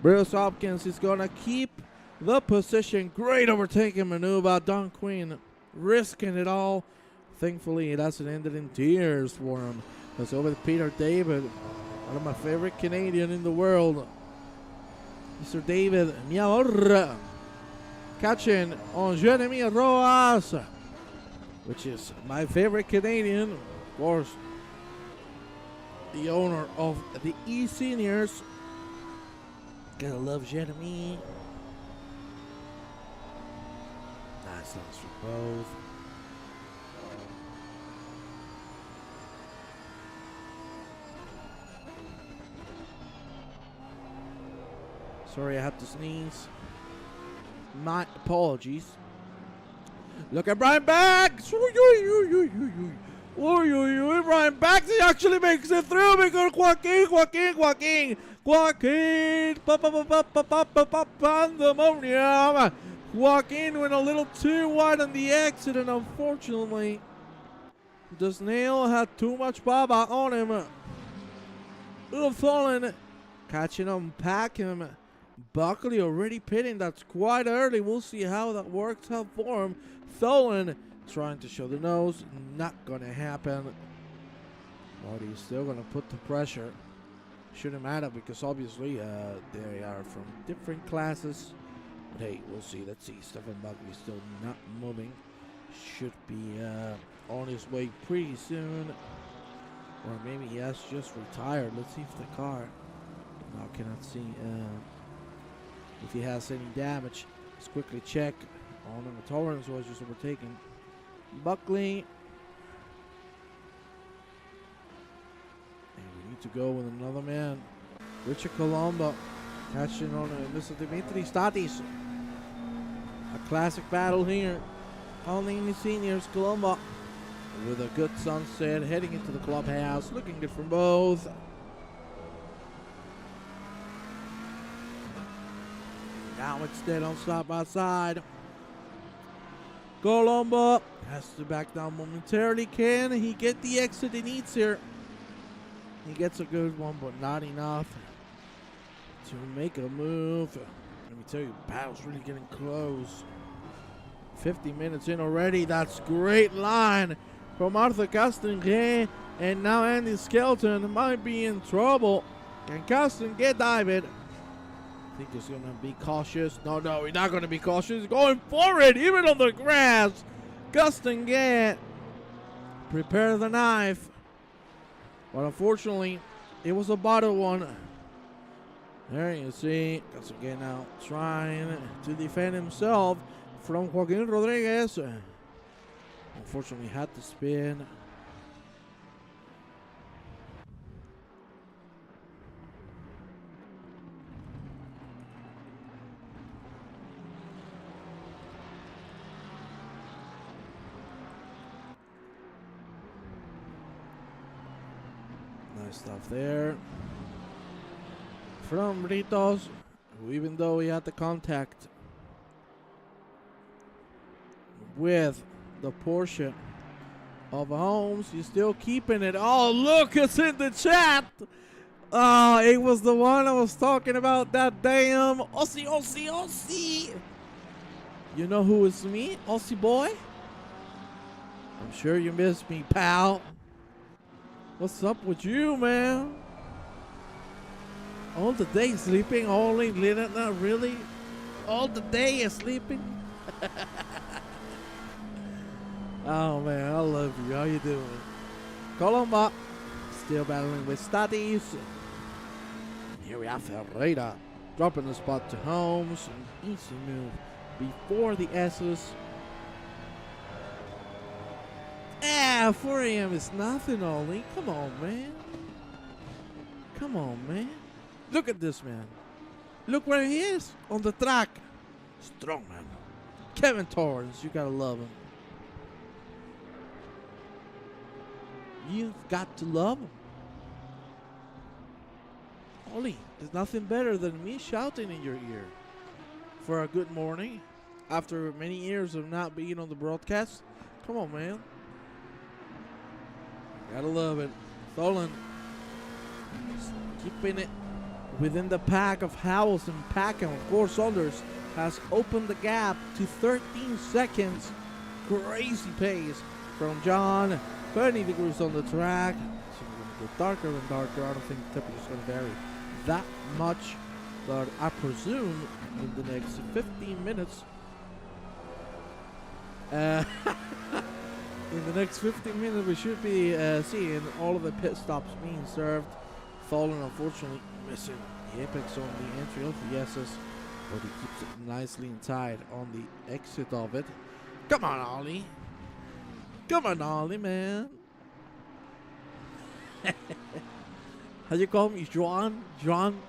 Bruce Hopkins is going to keep the position. Great overtaking maneuver. Don Queen risking it all. Thankfully, it hasn't ended in tears for him. It's over to Peter David, one of my favorite Canadian in the world. Mr. David Miaor catching on Jeremy Roas, which is my favorite Canadian. Of course, the owner of the eSeniors. Gotta love Jeremy. Nice ones for both. Sorry, I had to sneeze. My apologies. Look at Brian Bax. Brian Bax, he actually makes it through because Joaquin. Pandemonium. Joaquin went a little too wide on the exit, and unfortunately, the snail had too much baba on him. Fallen, catching him, pack him. Buckley already pitting. That's quite early. We'll see how that works out for him. Tholen trying to show the nose. Not going to happen. But he's still going to put the pressure. Shouldn't matter because obviously they are from different classes. But hey, we'll see. Let's see. Stephen Buckley still not moving. Should be on his way pretty soon. Or maybe he has just retired. Let's see if the car... I cannot see... if he has any damage. Let's quickly check on him. Torrance was just overtaken. Buckley. And we need to go with another man. Richard Colombo catching on Mr. Dimitri Statis. A classic battle here on the eSeniors. Colombo with a good sunset heading into the clubhouse. Looking good from both. Now it's dead on side by side. Colombo has to back down momentarily. Can he get the exit he needs here? He gets a good one, but not enough to make a move. Let me tell you, battle's really getting close. 50 minutes in already. That's great line from Arthur Castonguay. And now Andy Skelton might be in trouble. Can Caston get David? I think he's going to be cautious. No, he's not going to be cautious. He's going for it, even on the grass. Castonguay, prepare the knife. But unfortunately, it was a bottle one. There you see, Castonguay now trying to defend himself from Joaquin Rodriguez. Unfortunately, had to spin. Nice stuff there from Britos, who, even though he had the contact with the Porsche of Holmes, he's still keeping it. Oh, look, it's in the chat. Oh, it was the one I was talking about, that damn Aussie. You know who is me? Aussie boy? I'm sure you miss me, pal. What's up with you, man? All the day sleeping, only not really. All the day is sleeping. Oh man, I love you. How you doing? Colomba still battling with Statis. Here we have Ferreira dropping the spot to Holmes. An easy move before the S's. 4 a.m. is nothing, Ollie. Come on, man. Come on, man. Look at this man. Look where he is on the track. Strong man. Kevin Torrance, you gotta love him. You've got to love him. Ollie, there's nothing better than me shouting in your ear for a good morning after many years of not being on the broadcast. Come on, man. Gotta love it. Tholen keeping it within the pack of Howells and Packham. Of course, Saunders has opened the gap to 13 seconds. Crazy pace from John. 30 degrees on the track. It's going to get darker and darker. I don't think the temperature is going to vary that much, but I presume in the next 15 minutes, in the next 15 minutes, we should be seeing all of the pit stops being served. Tholen, unfortunately, missing the apex on the entry of the S's, but he keeps it nicely inside on the exit of it. Come on, Ollie. Come on, Ollie, man. How you call me? Juan? Juan?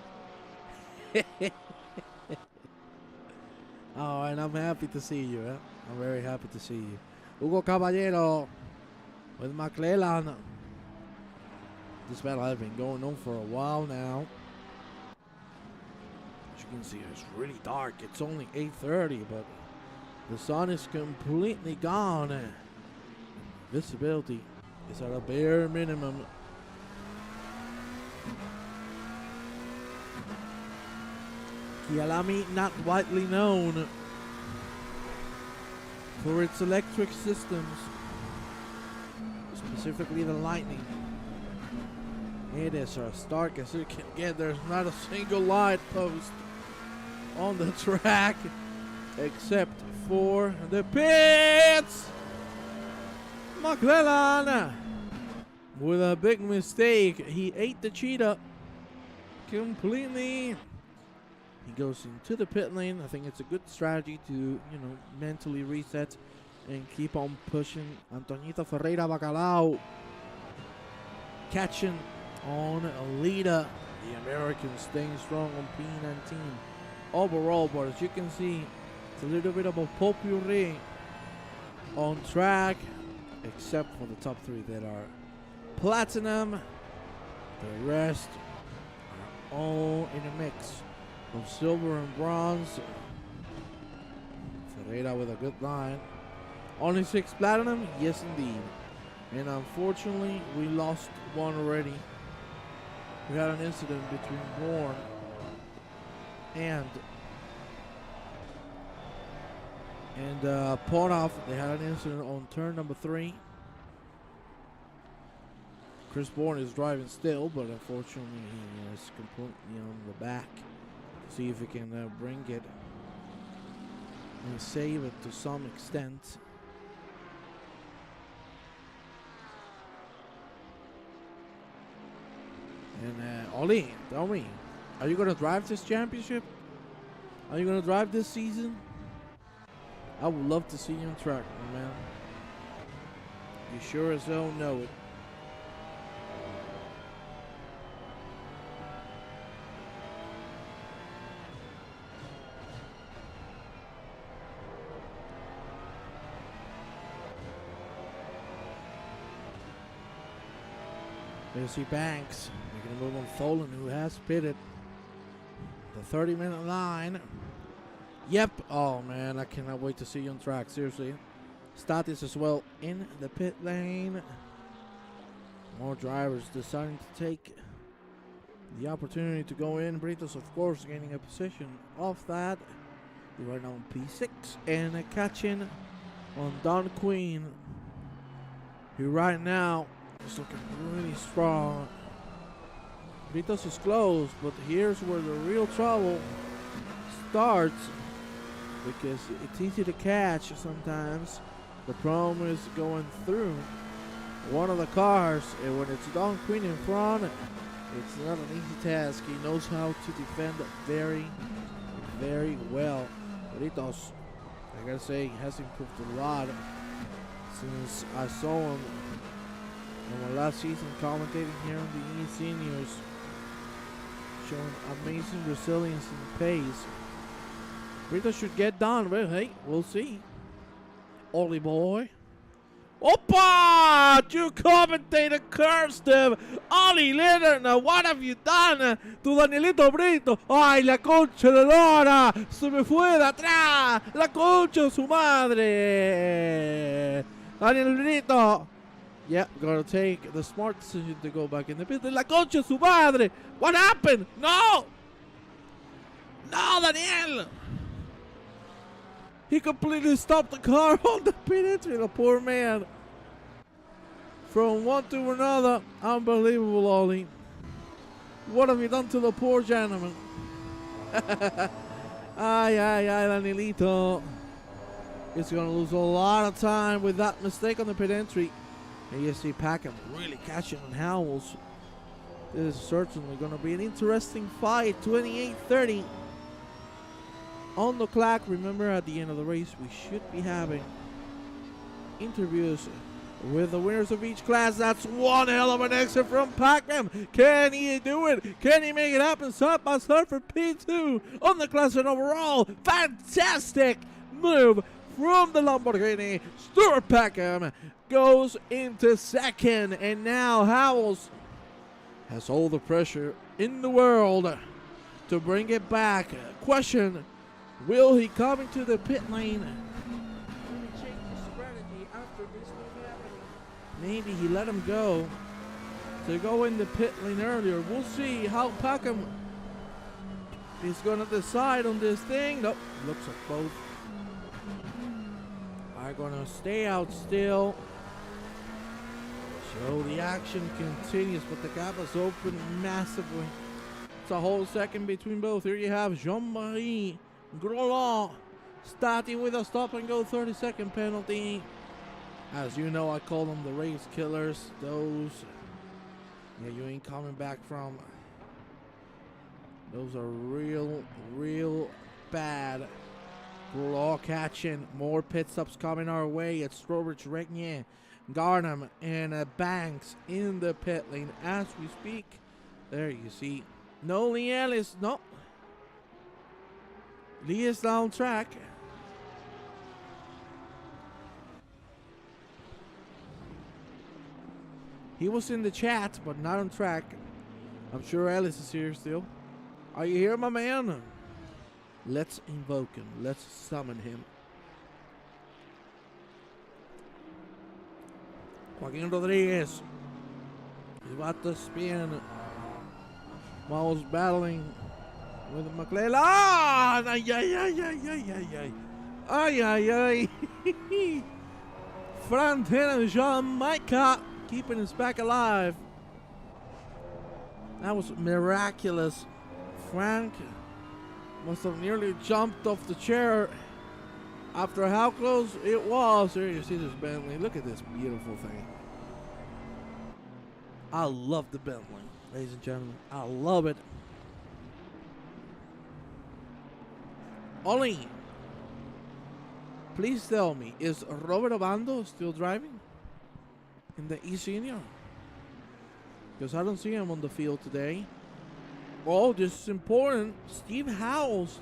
Oh, and I'm happy to see you. I'm very happy to see you. Hugo Caballero with McClellan. This battle has been going on for a while now. As you can see, it's really dark. It's only 8:30, but the sun is completely gone. Visibility is at a bare minimum. KYALAMI, not widely known for its electric systems, specifically the lightning. It is as dark as it can get. There's not a single light post on the track except for the pits. McClellan with a big mistake. He ate the cheetah completely. He goes into the pit lane. I think it's a good strategy to, mentally reset and keep on pushing. Antonito Ferreira Bacalao catching on Alita. The Americans staying strong on P19 overall, but as you can see, it's a little bit of a potpourri on track, except for the top three that are platinum. The rest are all in a mix of silver and bronze. Ferreira with a good line. Only 6 platinum? Yes, indeed. And unfortunately, we lost one already. We had an incident between Bourne and Portoff. They had an incident on turn number 3. Chris Bourne is driving still, but unfortunately he is completely on the back. See if he can bring it and save it to some extent. And Ollie, tell me, are you going to drive this championship? Are you going to drive this season? I would love to see you on track, my man. You sure as hell know it. There's Banks making a move on Tholen, who has pitted the 30-minute line. Yep. Oh, man, I cannot wait to see you on track. Seriously. Statis as well in the pit lane. More drivers deciding to take the opportunity to go in. Britos, of course, gaining a position off that. They're right now on P6 and catching on Don Queen. He right now is looking really strong. Vitos is close, but here's where the real trouble starts, because it's easy to catch sometimes. The problem is going through one of the cars, and when it's Don Quinn in front, it's not an easy task. He knows how to defend very, very well. Vitos, I gotta say, has improved a lot since I saw him in my last season commentating here on the eSeniors, showing amazing resilience and pace. Rita should get done, but hey, we'll see. Ollie boy. Opa! You commentator cursed him. Ollie Leonard, what have you done to Danielito Brito? Ay, la concha de lora. Se me fue de atrás. La concha de su madre. Daniel Brito. Yeah, gonna take the smart decision to go back in the pit. La concha de su madre. What happened? No! No, Daniel! He completely stopped the car on the pit entry, the poor man. From one to another, unbelievable, Ollie. What have you done to the poor gentleman? Ay, Danielito. He's gonna lose a lot of time with that mistake on the pit entry. And you see Packham really catching on Howells. This is certainly gonna be an interesting fight. 28-30. On the clock. Remember, at the end of the race, we should be having interviews with the winners of each class. That's one hell of an exit from Packham. Can he do it? Can he make it happen? Side by side for P2 on the class and overall. Fantastic move from the Lamborghini. Stuart Packham goes into second, and now Howells has all the pressure in the world to bring it back. Question: will he come into the pit lane? Will he change his strategy after this move happening? Maybe he let him go to go in the pit lane earlier. We'll see how Packham is going to decide on this thing. Nope, looks like both are going to stay out still. So the action continues, but the gap is open massively. It's a whole second between both. Here you have Jean-Marie Grolon starting with a stop and go 30-second penalty. As you know, I call them the race killers. Those, yeah, you ain't coming back from. Those are real bad. Grolon catching. More pit stops coming our way. It's Strobridge, Regnier, Garnham, and Banks in the pit lane as we speak. There you see. No Lee Ellis. No. Lee is down track. He was in the chat, but not on track. I'm sure Ellis is here still. Are you here, my man? Let's invoke him. Let's summon him. Joaquin Rodriguez is about to spin while was battling with McLeod. Ah! Ay, ay, ay, ay, ay, ay, ay, ay. Frank and Jamaica keeping his back alive. That was miraculous. Frank must have nearly jumped off the chair after how close it was. Here you see this Bentley. Look at this beautiful thing. I love the Bentley, ladies and gentlemen. I love it. Ollie, please tell me, is Robert Obando still driving in the eSenior? Because I don't see him on the field today. Oh, this is important. Steve Howells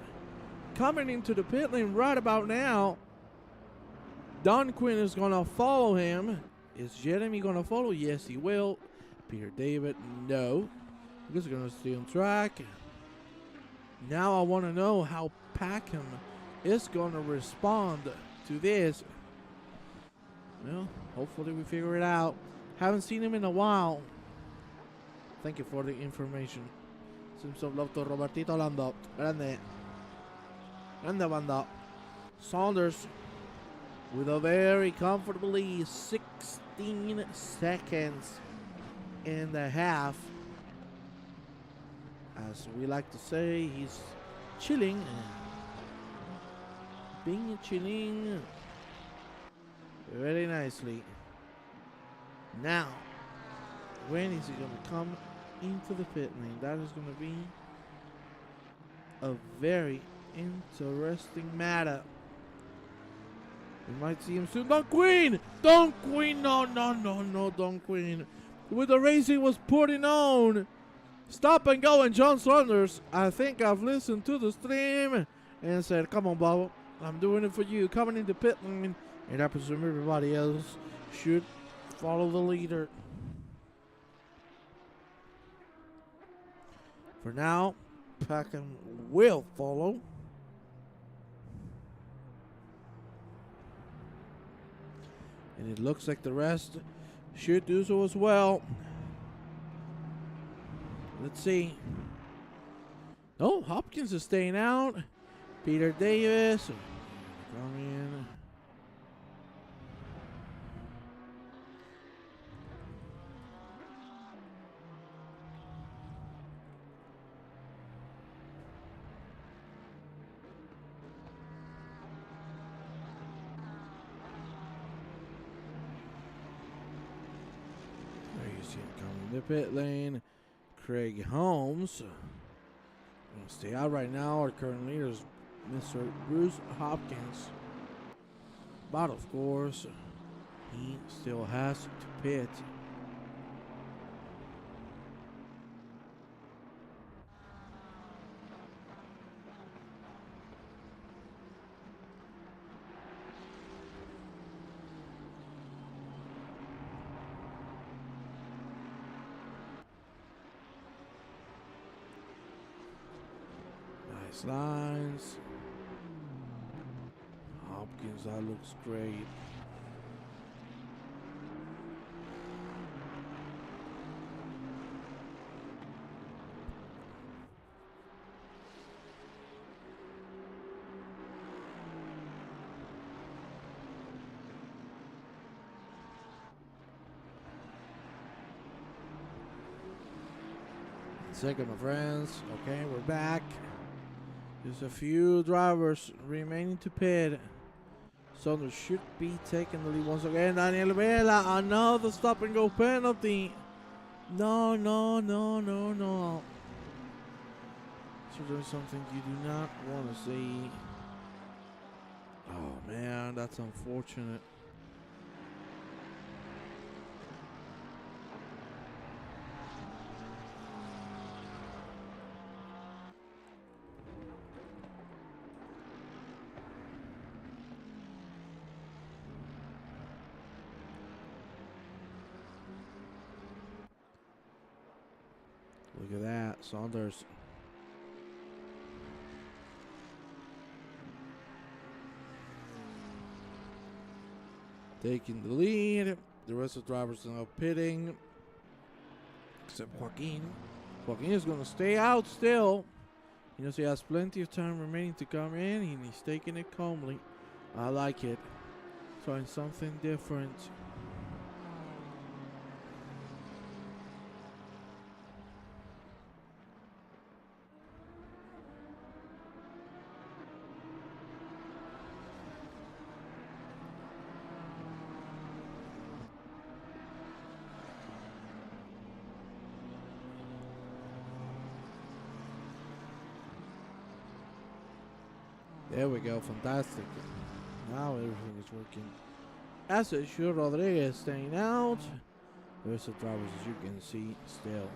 coming into the pit lane right about now. Don Quinn is going to follow him. Is Jeremy going to follow? Yes, he will. Peter David, no. He's going to stay on track. Now I want to know how Packham is going to respond to this. Well, hopefully we figure it out. Haven't seen him in a while. Thank you for the information. Seems of love to Robertito Lando. Grande. Grande banda. Saunders with a very comfortably 16 15 seconds and a half. As we like to say, he's chilling. Being chilling very nicely. Now, when is he going to come into the pit lane? That is going to be a very interesting matter. We might see him soon. Don't Queen! Don't Queen! No, no, no, no, Don't Queen. With the racing was putting on. Stop and go, and John Saunders, I think I've listened to the stream and said, come on, Bob, I'm doing it for you. Coming into pit lane, and I presume everybody else should follow the leader. For now, Packham will follow. And it looks like the rest should do so as well. Let's see. Oh, Hopkins is staying out. Peter Davis come in. There you see him coming in the pit lane. Craig Holmes gonna stay out right now. Our current leader is Mr. Bruce Hopkins. But of course, he still has to pit. Lines. Hopkins, that looks great. Second, my friends. Okay, we're back. There's a few drivers remaining to pit. Saunders should be taking the lead once again. Daniel Vela, another stop and go penalty. No, no, no, no, no. So there's something you do not want to see. Oh man, that's unfortunate. Look at that, Saunders. Taking the lead. The rest of the drivers are now pitting. Except Joaquin. Joaquin is going to stay out still. He knows he has plenty of time remaining to come in, and he's taking it calmly. I like it. Trying something different. There we go, fantastic. Now everything is working as it should. Rodriguez staying out. The rest of the drivers, as you can see, still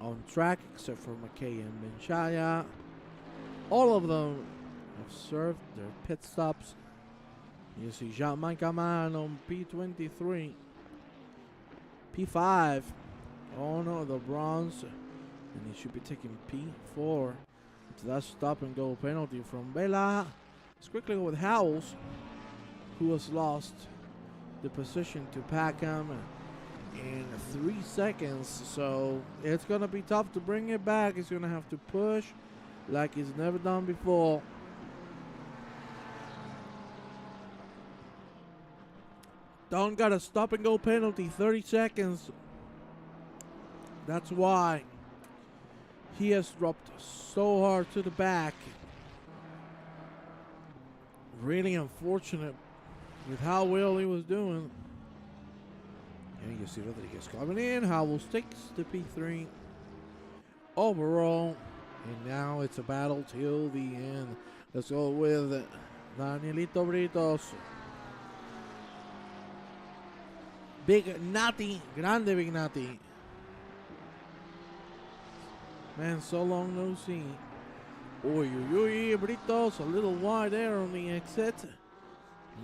on track, except for McKay and Benchaya. All of them have served their pit stops. You see Jean-Mike Aman on P23. P5. Oh no, the bronze. And he should be taking P4. So that stop and go penalty from Vela. Let's quickly go with Howells, who has lost the position to Packham in 3 seconds. So it's going to be tough to bring it back. He's going to have to push like he's never done before. Don got a stop and go penalty, 30 seconds. That's why he has dropped so hard to the back. Really unfortunate with how well he was doing. And you see Rodriguez coming in. Howell takes the P3 overall. And now it's a battle till the end. Let's go with Danielito Britos. Big Nati. Grande Big Nati. Man, so long no see. Oy, oy, oy, Britos a little wide there on the exit.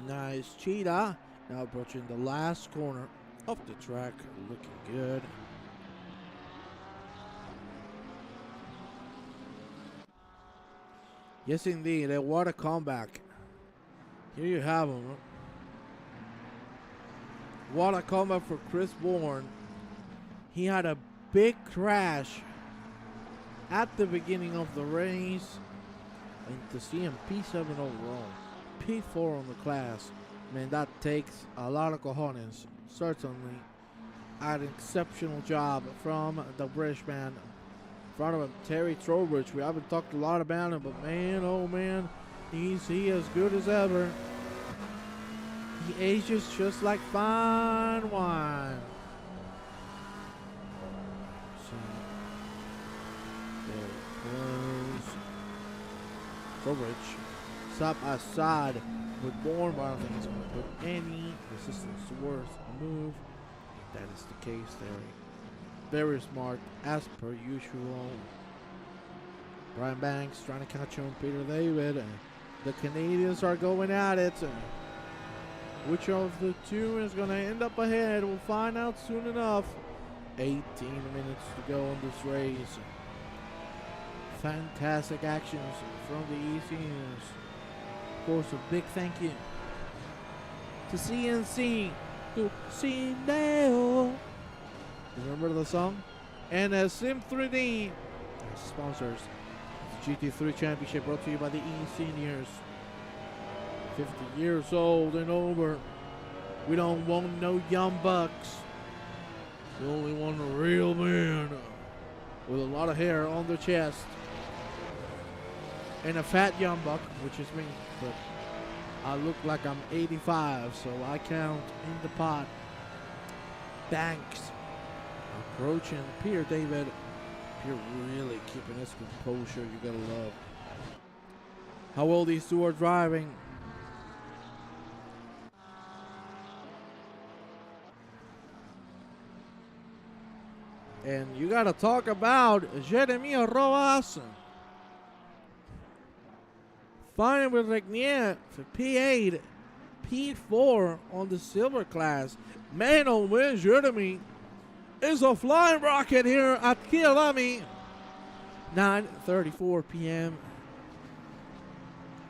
Nice cheetah. Now approaching the last corner of the track. Looking good. Yes, indeed. What a comeback. Here you have him. What a comeback for Chris Bourne. He had a big crash at the beginning of the race. And to see him P7 overall, P4 on the class, man, that takes a lot of cojones. Certainly an exceptional job from the British man. In front of him, Terry Trowbridge. We haven't talked a lot about him, but man, oh man, he as good as ever. He ages just like fine wine. So, there it goes. Trowbridge, side by side with Bourne, but I don't think he's going to put any resistance worth a move. I think that is the case there. Very smart, as per usual. Brian Banks trying to catch on Peter David. The Canadians are going at it. Which of the two is going to end up ahead? We'll find out soon enough. 18 minutes to go on this race. Fantastic actions from the eSeniors. Of course, a big thank you to CNC, to Cineo. Remember the song? And Sim 3D sponsors the GT3 Championship, brought to you by the eSeniors. 50 years old and over. We don't want no young bucks. We only want a real man with a lot of hair on their chest. And a fat young buck, which is me. But I look like I'm 85, so I count in the pot. Banks approaching Peter David. Peter really keeping his composure. You gotta love how well these two are driving. And you gotta talk about Jeremy Rojas. Fighting with Regnier for P8, P4 on the silver class. Man, oh man, Jeremy is a flying rocket here at KYALAMI. 9:34 p.m.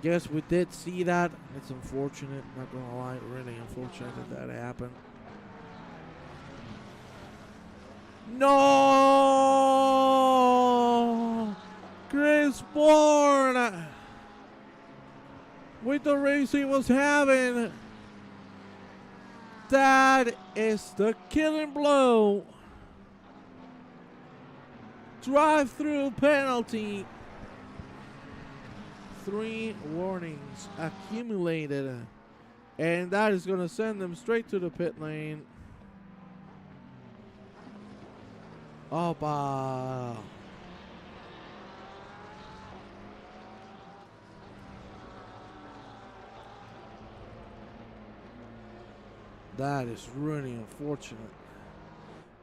Yes, we did see that. It's unfortunate, not gonna lie, really unfortunate that happened. No! Chris Bourne with the race he was having. That is the killing blow. Drive-through penalty. 3 warnings accumulated. And that is going to send them straight to the pit lane. Opa. That is really unfortunate.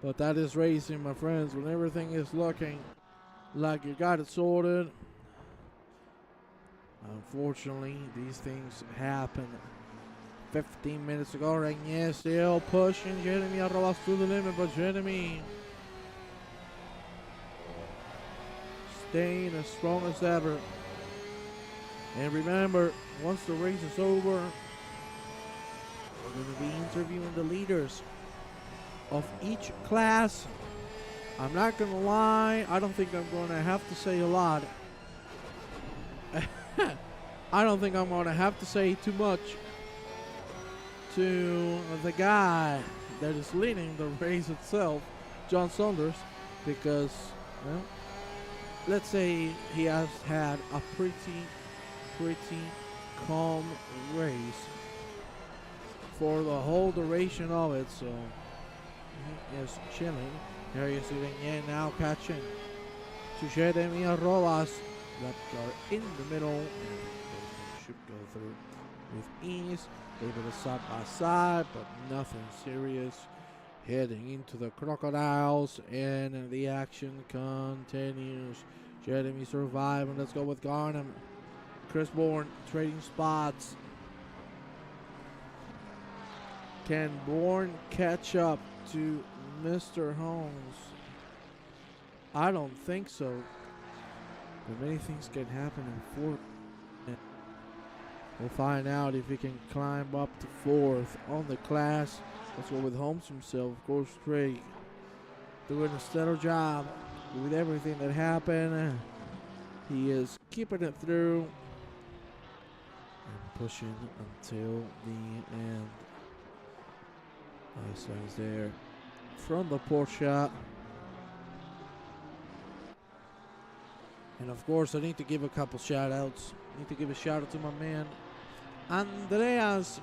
But that is racing, my friends. When everything is looking like you got it sorted, unfortunately, these things happen. 15 minutes ago, Regnier still pushing Jeremy Arrobas to the limit, but Jeremy staying as strong as ever. And remember, once the race is over, we're going to be interviewing the leaders of each class. I'm not going to lie, I don't think I'm going to have to say a lot. I don't think I'm going to have to say too much to the guy that is leading the race itself, John Saunders, because, well, let's say he has had a pretty calm race for the whole duration of it, so he is chilling. Here you see Vignette now catching to Jeremy Rojas that are in the middle, and those should go through with ease. David is side by side, but nothing serious. Heading into the Crocodiles, and the action continues. Jeremy surviving. Let's go with Garnham. Chris Bourne trading spots. Can Bourne catch up to Mr. Holmes? I don't think so. But many things can happen in fourth. We'll find out if he can climb up to fourth on the class. Let's go with Holmes himself. Of course, Craig doing a stellar job with everything that happened. He is keeping it through and pushing until the end. Nice things there from the Porsche. And of course, I need to give a couple shout outs. I need to give a shout out to my man Andreas.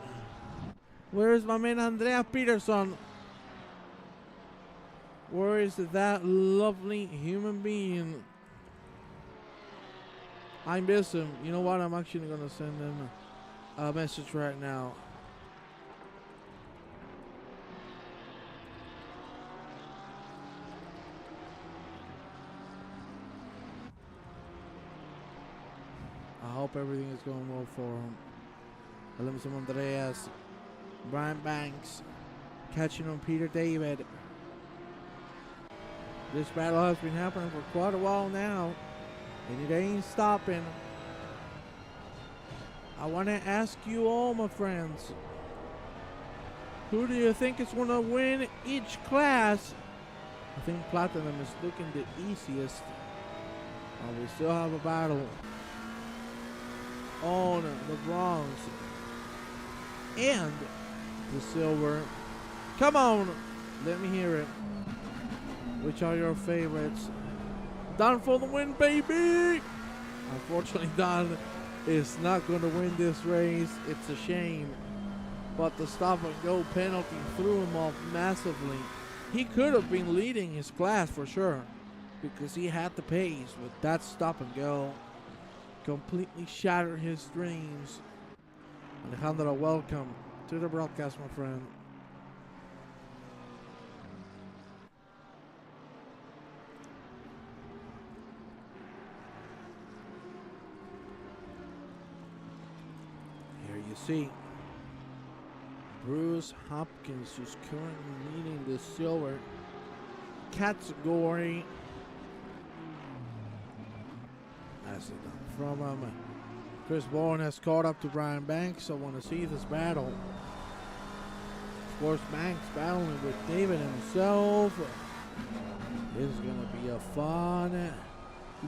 Where is my man Andreas Peterson? Where is that lovely human being? I miss him. You know what? I'm actually going to send him a message right now. I hope everything is going well for him. Alonso Andreas, Brian Banks, catching on Peter David. This battle has been happening for quite a while now, and it ain't stopping. I want to ask you all, my friends, who do you think is going to win each class? I think Platinum is looking the easiest. We still have a battle on the bronze and the silver. Come on, let me hear it. Which are your favorites? Don for the win, baby! Unfortunately, Don is not going to win this race. It's a shame. But the stop and go penalty threw him off massively. He could have been leading his class for sure, because he had the pace, but that stop and go completely shattered his dreams. Alejandro, welcome to the broadcast, my friend. Here you see Bruce Hopkins, who's currently leading the silver category. That's it from him. Chris Bourne has caught up to Brian Banks. I want to see this battle. Of course, Banks battling with David himself. This is going to be a fun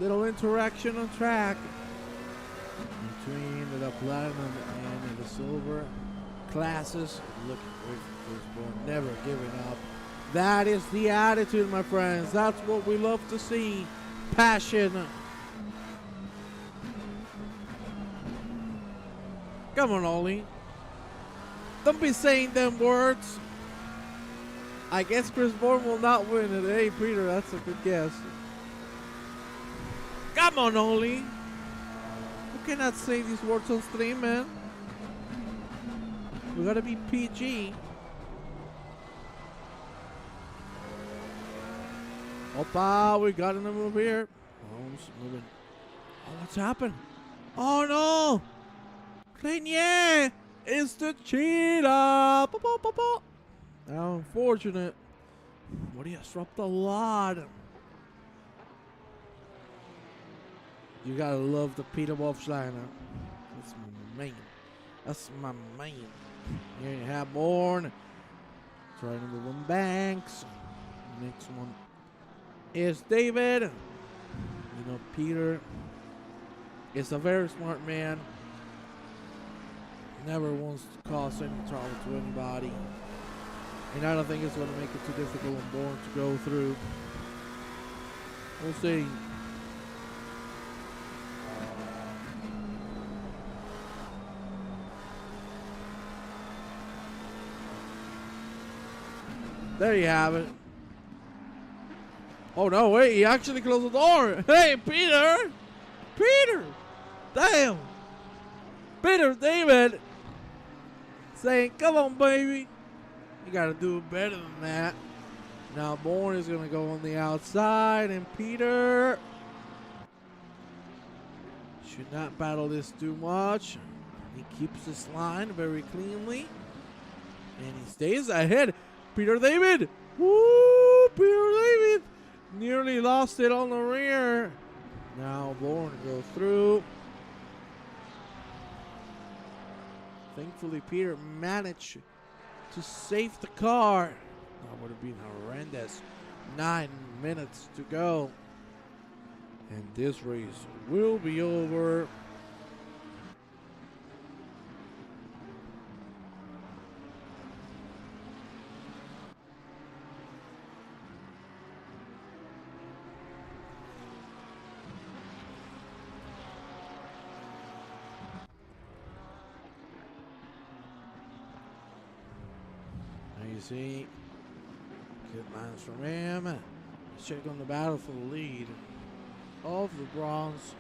little interaction on track between the platinum and the silver classes. Looking great for Chris Bourne, never giving up. That is the attitude, my friends. That's what we love to see. Passion. Come on, Ollie. Don't be saying them words. I guess Chris Bourne will not win it. Hey, Peter, that's a good guess. Come on, Ollie. You cannot say these words on stream, man. We gotta be PG. Opa, we got in the move here. Holmes moving. Oh, what's happened? Oh, no. Renier is the cheetah. How unfortunate. But he has dropped a lot. You gotta love the Peter Wolfschleiner. That's my man. That's my man. Here you have Bourne. Trying to move on Banks. Next one is David. You know, Peter is a very smart man. never wants to cause any trouble to anybody. And I don't think it's going to make it too difficult on Bourne to go through. We'll see. There you have it. Oh no, wait, he actually closed the door. Hey, Peter! Peter! Damn! Peter David saying, come on, baby. You gotta do better than that. Now Bourne is gonna go on the outside, and Peter should not battle this too much. He keeps this line very cleanly, and he stays ahead. Peter David! Woo! Peter David! Nearly lost it on the rear. Now Bourne goes through. Thankfully, Peter managed to save the car. That would have been horrendous. 9 minutes to go. And this race will be over. You see, good lines from him. Let's check on the battle for the lead of the bronze.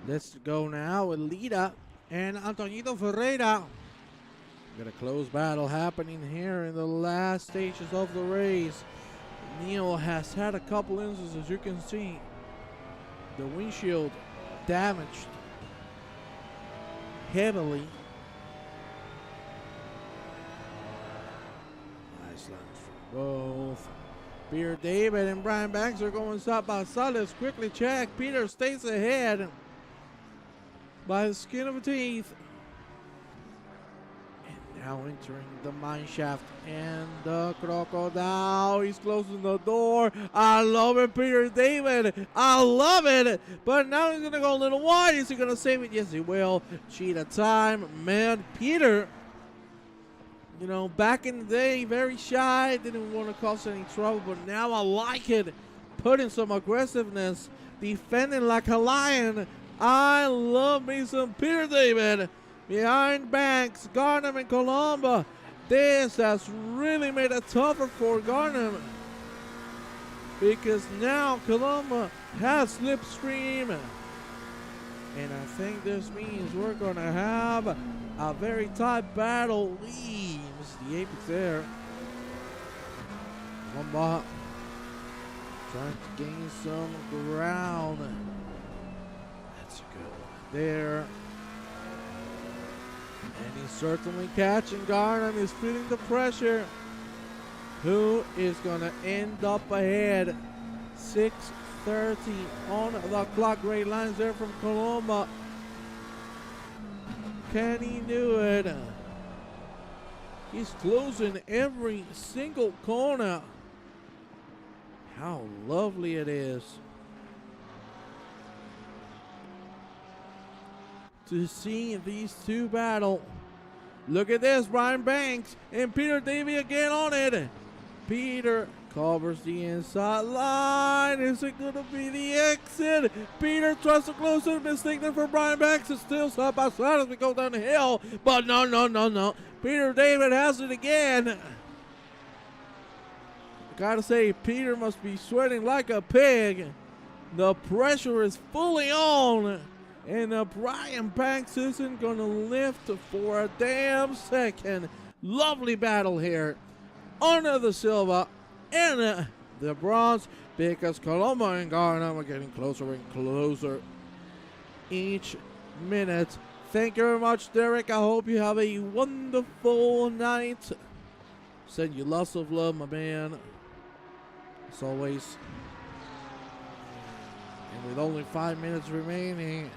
Let's go now with Lita and Antonito Ferreira. Got a close battle happening here in the last stages of the race. Neil has had a couple instances, as you can see. The windshield damaged heavily. Nice lines from both. Peter David and Brian Banks are going side by side. Let's quickly check. Peter stays ahead by the skin of his teeth. And now entering the mine shaft and the crocodile. He's closing the door. I love it, Peter David. I love it. But now he's going to go a little wide. Is he going to save it? Yes, he will. Cheetah time. Man, Peter, you know, back in the day, very shy. Didn't want to cause any trouble. But now I like it. Putting some aggressiveness. Defending like a lion. I love me some Peter David behind Banks, Garnham, and Colombo. This has really made it tougher for Garnham because now Colombo has slipstream. And I think this means we're going to have a very tight battle. Leaves the apex there. Colombo trying to gain some ground. There, and he's certainly catching Garnham. He's feeling the pressure. Who is gonna end up ahead? 6:30 on the clock. Great lines there from Colombo. Can he do it? He's closing every single corner. How lovely it is to see these two battle. Look at this, Brian Banks and Peter Davey again on it. Peter covers the inside line. Is it going to be the exit? Peter tries to close it. Mistake there for Brian Banks. It's still side by side as we go down the hill. But no. Peter David has it again. Gotta say, Peter must be sweating like a pig. The pressure is fully on. And Brian Banks isn't going to lift for a damn second. Lovely battle here. Under the silver and the bronze, because Colombo and Garnham are getting closer and closer each minute. Thank you very much, Derek. I hope you have a wonderful night. Send you lots of love, my man. as always. And with only 5 minutes remaining,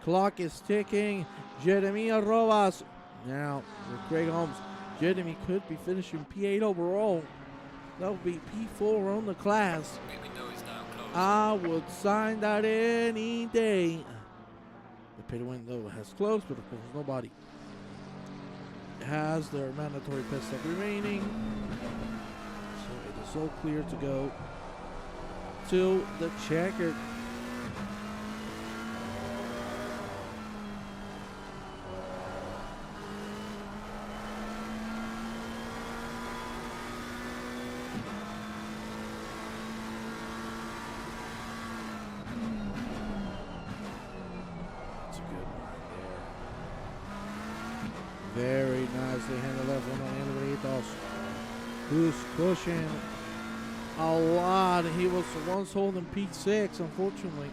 clock is ticking. Jeremy Arrobas now with Craig Holmes. Jeremy could be finishing P8 overall. That would be P4 on the class. I would sign that any day. The pit window has closed, but of course nobody has their mandatory pit stop remaining. So it is all clear to go to the checkered. Very nicely handled that one on Enritos, who's pushing a lot. He was once holding P6, unfortunately.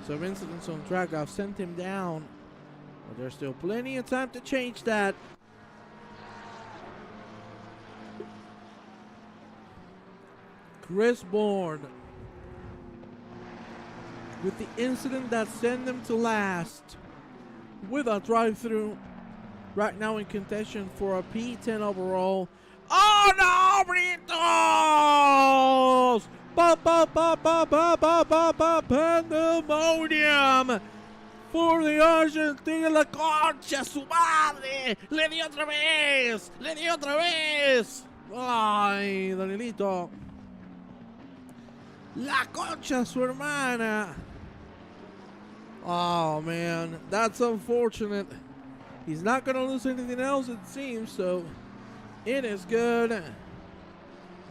Some incidents on track have sent him down, but there's still plenty of time to change that. Chris Bourne, with the incident that sent him to last, with a drive-through. Right now in contention for a P10 overall. Oh no, Britos! Pandemonium for the Argentina. La concha su madre. Le dio otra vez. Le dio otra vez. Ay, Danielito. La concha su hermana. Oh man, that's unfortunate. He's not going to lose anything else, it seems, so it is good.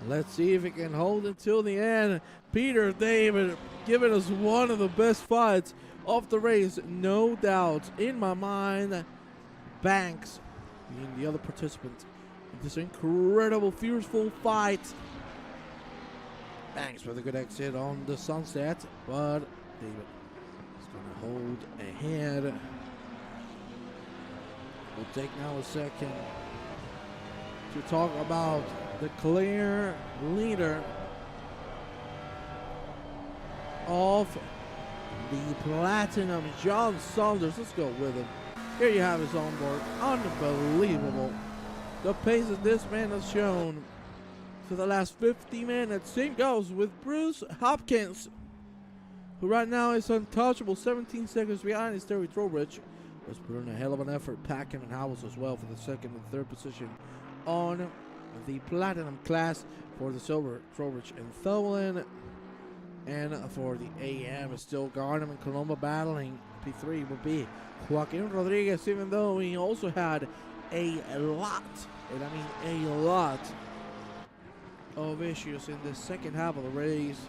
Let's see if he can hold it till the end. Peter David giving us one of the best fights of the race, no doubt. In my mind, Banks being the other participant in this incredible, fearful fight. Banks with a good exit on the sunset, but David is going to hold ahead. We'll take now a second to talk about the clear leader of the Platinum, John Saunders. Let's go with him. Here you have his onboard. Unbelievable. The pace that this man has shown for the last 50 minutes. Same goes with Bruce Hopkins, who right now is untouchable, 17 seconds behind his Terry Trowbridge. Was put in a hell of an effort. Packham and Howells as well for the second and third position on the Platinum class. For the silver, Trowbridge and Tholen. And for the AM, is still Garnham and Colombo battling. P3 will be Joaquin Rodriguez, even though he also had a lot, and I mean a lot, of issues in the second half of the race.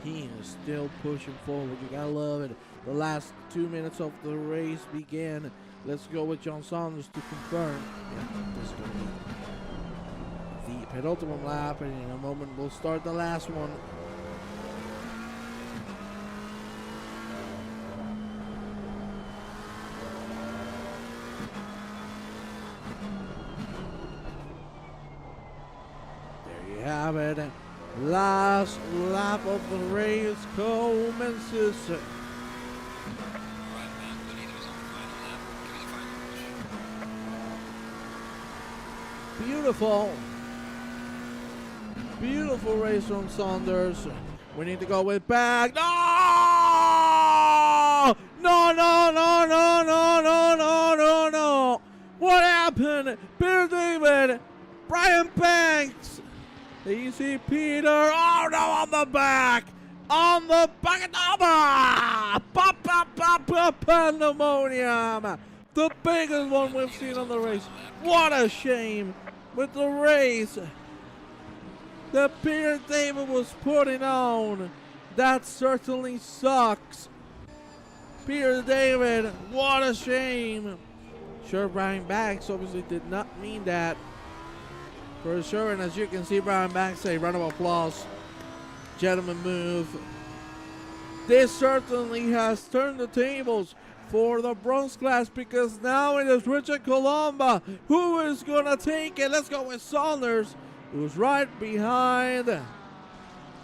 He is still pushing forward. You gotta love it. The last 2 minutes of the race began. Let's go with John Saunders to confirm. Yeah, this is going to be the penultimate lap, and in a moment we'll start the last one. There you have it. Last lap of the race commences. Beautiful. Beautiful race from Saunders. We need to go with back. No! No, no, no, no, no, no, no, no, no. What happened? Peter David, Brian Banks. You see Peter. Oh no, on the back. On the back. Pop, pop, pop, pop, pandemonium. The biggest one we've seen on the race. What a shame with the race that Peter David was putting on. That certainly sucks. Peter David, what a shame. Sure, Brian Banks obviously did not mean that. For sure, and as you can see, Brian Banks say, round of applause. Gentleman move. This certainly has turned the tables for the bronze class, because now it is Richard Colomba who is going to take it. Let's go with Saunders, who's right behind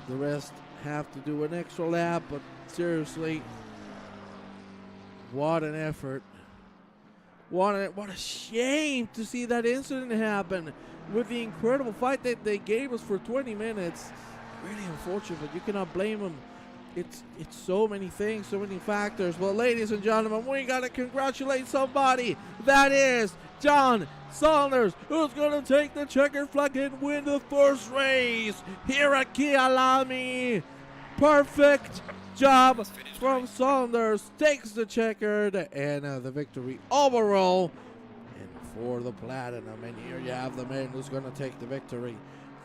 The rest have to do an extra lap, but seriously, what an effort. What a shame to see that incident happen with the incredible fight that they gave us for 20 minutes. Really unfortunate, but you cannot blame them. It's so many things, so many factors. Well, ladies and gentlemen, we got to congratulate somebody. That is John Saunders, who's going to take the checkered flag and win the first race here at KYALAMI. Perfect job from Saunders. Takes the checkered and the victory overall. And for the platinum, and here you have the man who's going to take the victory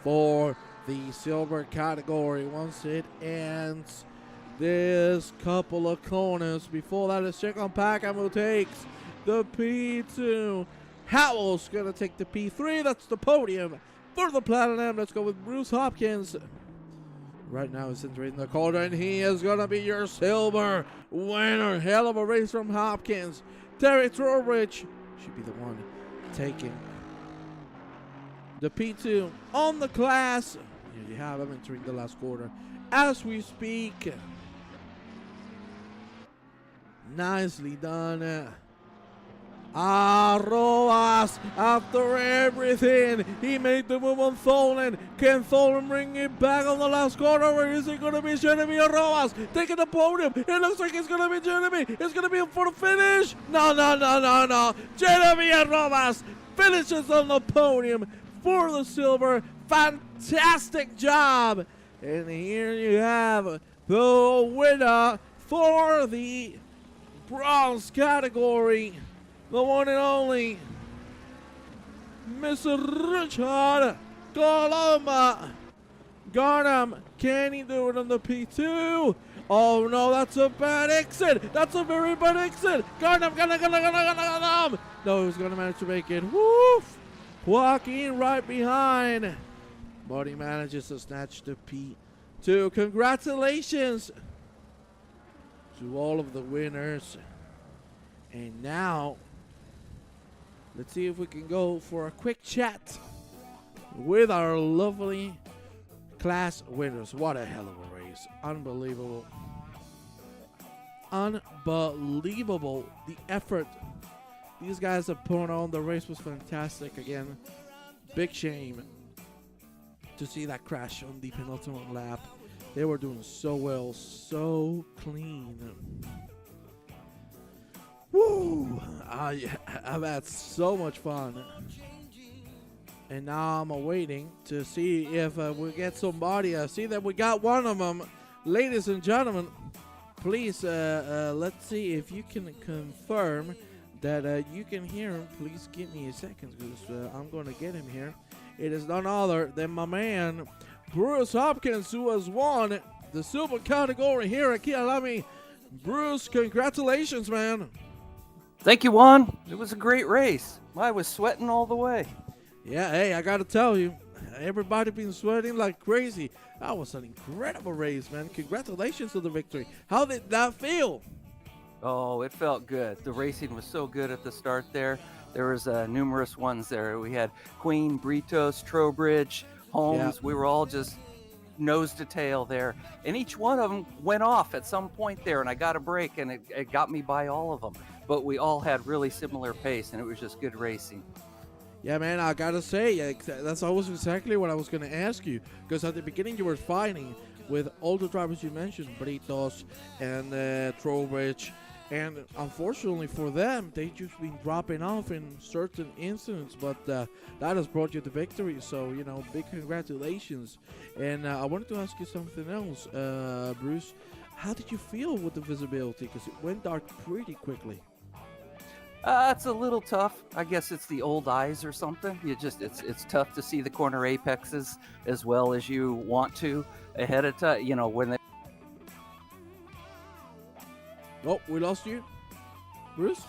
for the silver category once it ends this couple of corners. Before that is Chekon Packham, who takes the P2. Howell's gonna take the P3. That's the podium for the platinum. Let's go with Bruce Hopkins. Right now he's entering the corner, and he is gonna be your silver winner. Hell of a race from Hopkins. Terry Trowbridge should be the one taking the P2 on the class. Here you have him entering the last quarter as we speak. Nicely done. Rojas, after everything, he made the move on Tholen. Can Tholen bring it back on the last quarter, or is it going to be Jeremy Rojas taking the podium? It looks like it's going to be Jeremy. It's going to be for the finish. No. Jeremy Rojas finishes on the podium for the silver. Fantastic job. And here you have the winner for the bronze category, the one and only Mr. Richard KYALAMI. Got him. Can he do it on the P2? Oh no, that's a bad exit. That's a very bad exit. Got him. No, he's gonna manage to make it. Woof. Walking right behind, but he manages to snatch the P2. Congratulations to all of the winners. And now, let's see if we can go for a quick chat with our lovely class winners. What a hell of a race. Unbelievable. Unbelievable. The effort these guys have put on. The race was fantastic. Again, big shame to see that crash on the penultimate lap. They were doing so well, so clean. Woo! I've had so much fun. And now I'm awaiting to see if we get somebody. I see that we got one of them. Ladies and gentlemen, please, let's see if you can confirm that you can hear him. Please give me a second, because I'm going to get him here. It is none other than my man, Bruce Hopkins, who has won the silver category here at KYALAMI. Bruce, congratulations, man. Thank you, Juan. It was a great race. I was sweating all the way. Yeah, hey, I got to tell you, everybody been sweating like crazy. That was an incredible race, man. Congratulations to the victory. How did that feel? Oh, it felt good. The racing was so good at the start there. There was numerous ones there. We had Queen, Britos, Trowbridge, Holmes. Yeah. We were all just nose to tail there. And each one of them went off at some point there, and I got a break, and it got me by all of them. But we all had really similar pace, and it was just good racing. Yeah, man, I got to say, that's always exactly what I was going to ask you. Because at the beginning, you were fighting with all the drivers you mentioned, Britos and Trowbridge. And unfortunately for them, they just been dropping off in certain incidents, but that has brought you the victory. So, you know, big congratulations. And I wanted to ask you something else, Bruce. How did you feel with the visibility? Because it went dark pretty quickly. It's a little tough. I guess it's the old eyes or something. It's tough to see the corner apexes as well as you want to ahead of time. You know, when they. Oh, we lost you, Bruce?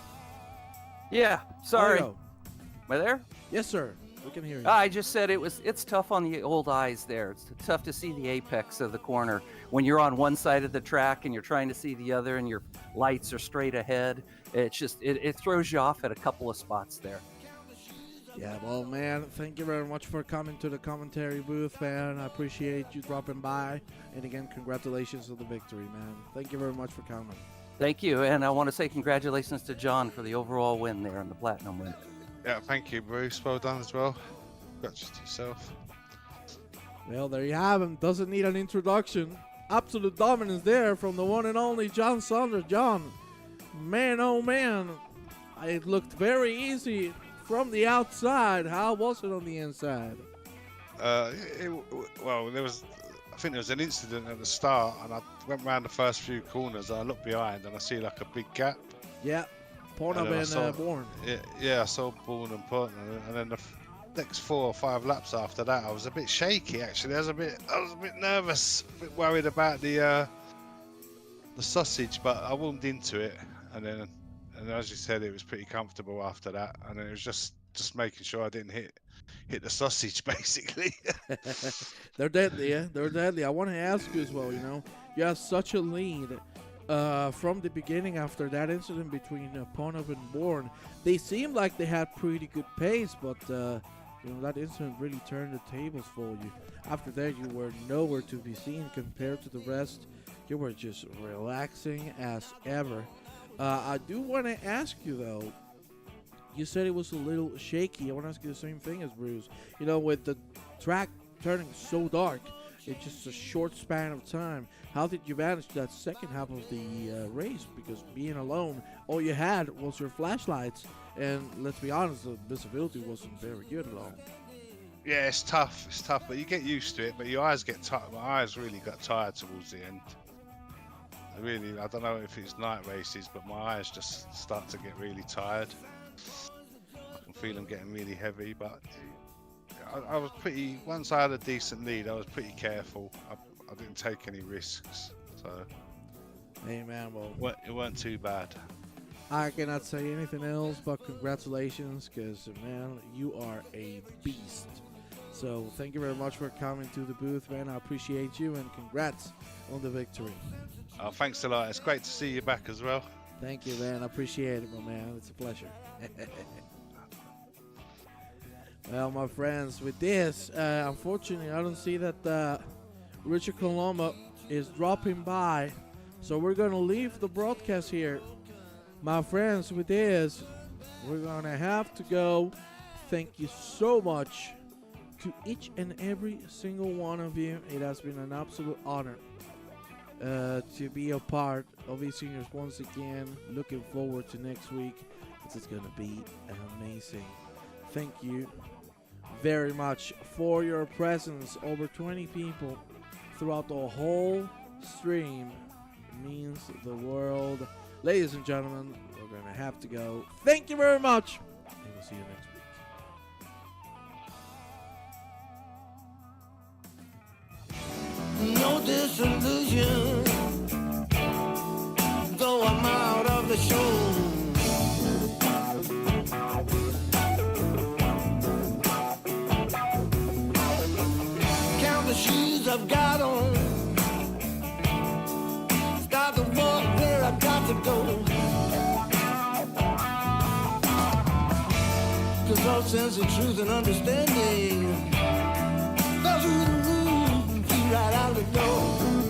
Yeah, sorry. There you Am I there? Yes, sir. We can hear you. I just said it's tough on the old eyes there. It's tough to see the apex of the corner when you're on one side of the track and you're trying to see the other and your lights are straight ahead. It's just it throws you off at a couple of spots there. Yeah, well, man, thank you very much for coming to the commentary booth, man. I appreciate you dropping by. And again, congratulations on the victory, man. Thank you very much for coming. Thank you, and I want to say congratulations to John for the overall win there and the platinum win. Yeah, thank you, Bruce. Well done as well. Congratulations to yourself. Well, there you have him. Doesn't need an introduction. Absolute dominance there from the one and only John Saunders. John, man, oh man, it looked very easy from the outside. How was it on the inside? Well, I think there was an incident at the start, and I went around the first few corners. I looked behind, and I see like a big gap. Yeah, Pornhub and Bourne. Yeah, I saw Bourne and Portland, and then the next 4 or 5 laps after that, I was a bit shaky. Actually, I was a bit nervous, a bit worried about the sausage, but I warmed into it, and as you said, it was pretty comfortable after that, and it was just making sure I didn't hit the sausage, basically. They're deadly, yeah. They're deadly. I want to ask you as well. You know, you have such a lead from the beginning after that incident between Pornhub and Bourne. They seemed like they had pretty good pace, but that incident really turned the tables for you. After that, you were nowhere to be seen compared to the rest. You were just relaxing as ever. I do want to ask you though. You said it was a little shaky. I want to ask you the same thing as Bruce. You know, with the track turning so dark in just a short span of time, how did you manage that second half of the race? Because being alone, all you had was your flashlights, and let's be honest, the visibility wasn't very good at all. Yeah, it's tough, but you get used to it. But your eyes get tired. My eyes really got tired towards the end. I don't know if it's night races, but my eyes just start to get really tired. I can feel them getting really heavy, but I was once I had a decent lead, I was pretty careful. I didn't take any risks, so Hey man, well, it weren't too bad. I cannot say anything else but congratulations, because man, you are a beast. So thank you very much for coming to the booth, man. I appreciate you, and congrats on the victory. Thanks a lot. It's great to see you back as well. Thank you, man. I appreciate it, my man. It's a pleasure. Well, my friends, with this, unfortunately, I don't see that Richard Colombo is dropping by. So we're going to leave the broadcast here. My friends, with this, we're going to have to go. Thank you so much to each and every single one of you. It has been an absolute honor to be a part of eSeniors once again. Looking forward to next week. This is going to be amazing. Thank you very much for your presence. Over 20 people throughout the whole stream means the world. Ladies and gentlemen, we're going to have to go. Thank you very much, and we'll see you next week. No disillusion, though I'm out of the show. Count the shoes I've got on, start to walk where I've got to go. 'Cause all sense of truth and understanding, those who the room, right out the door.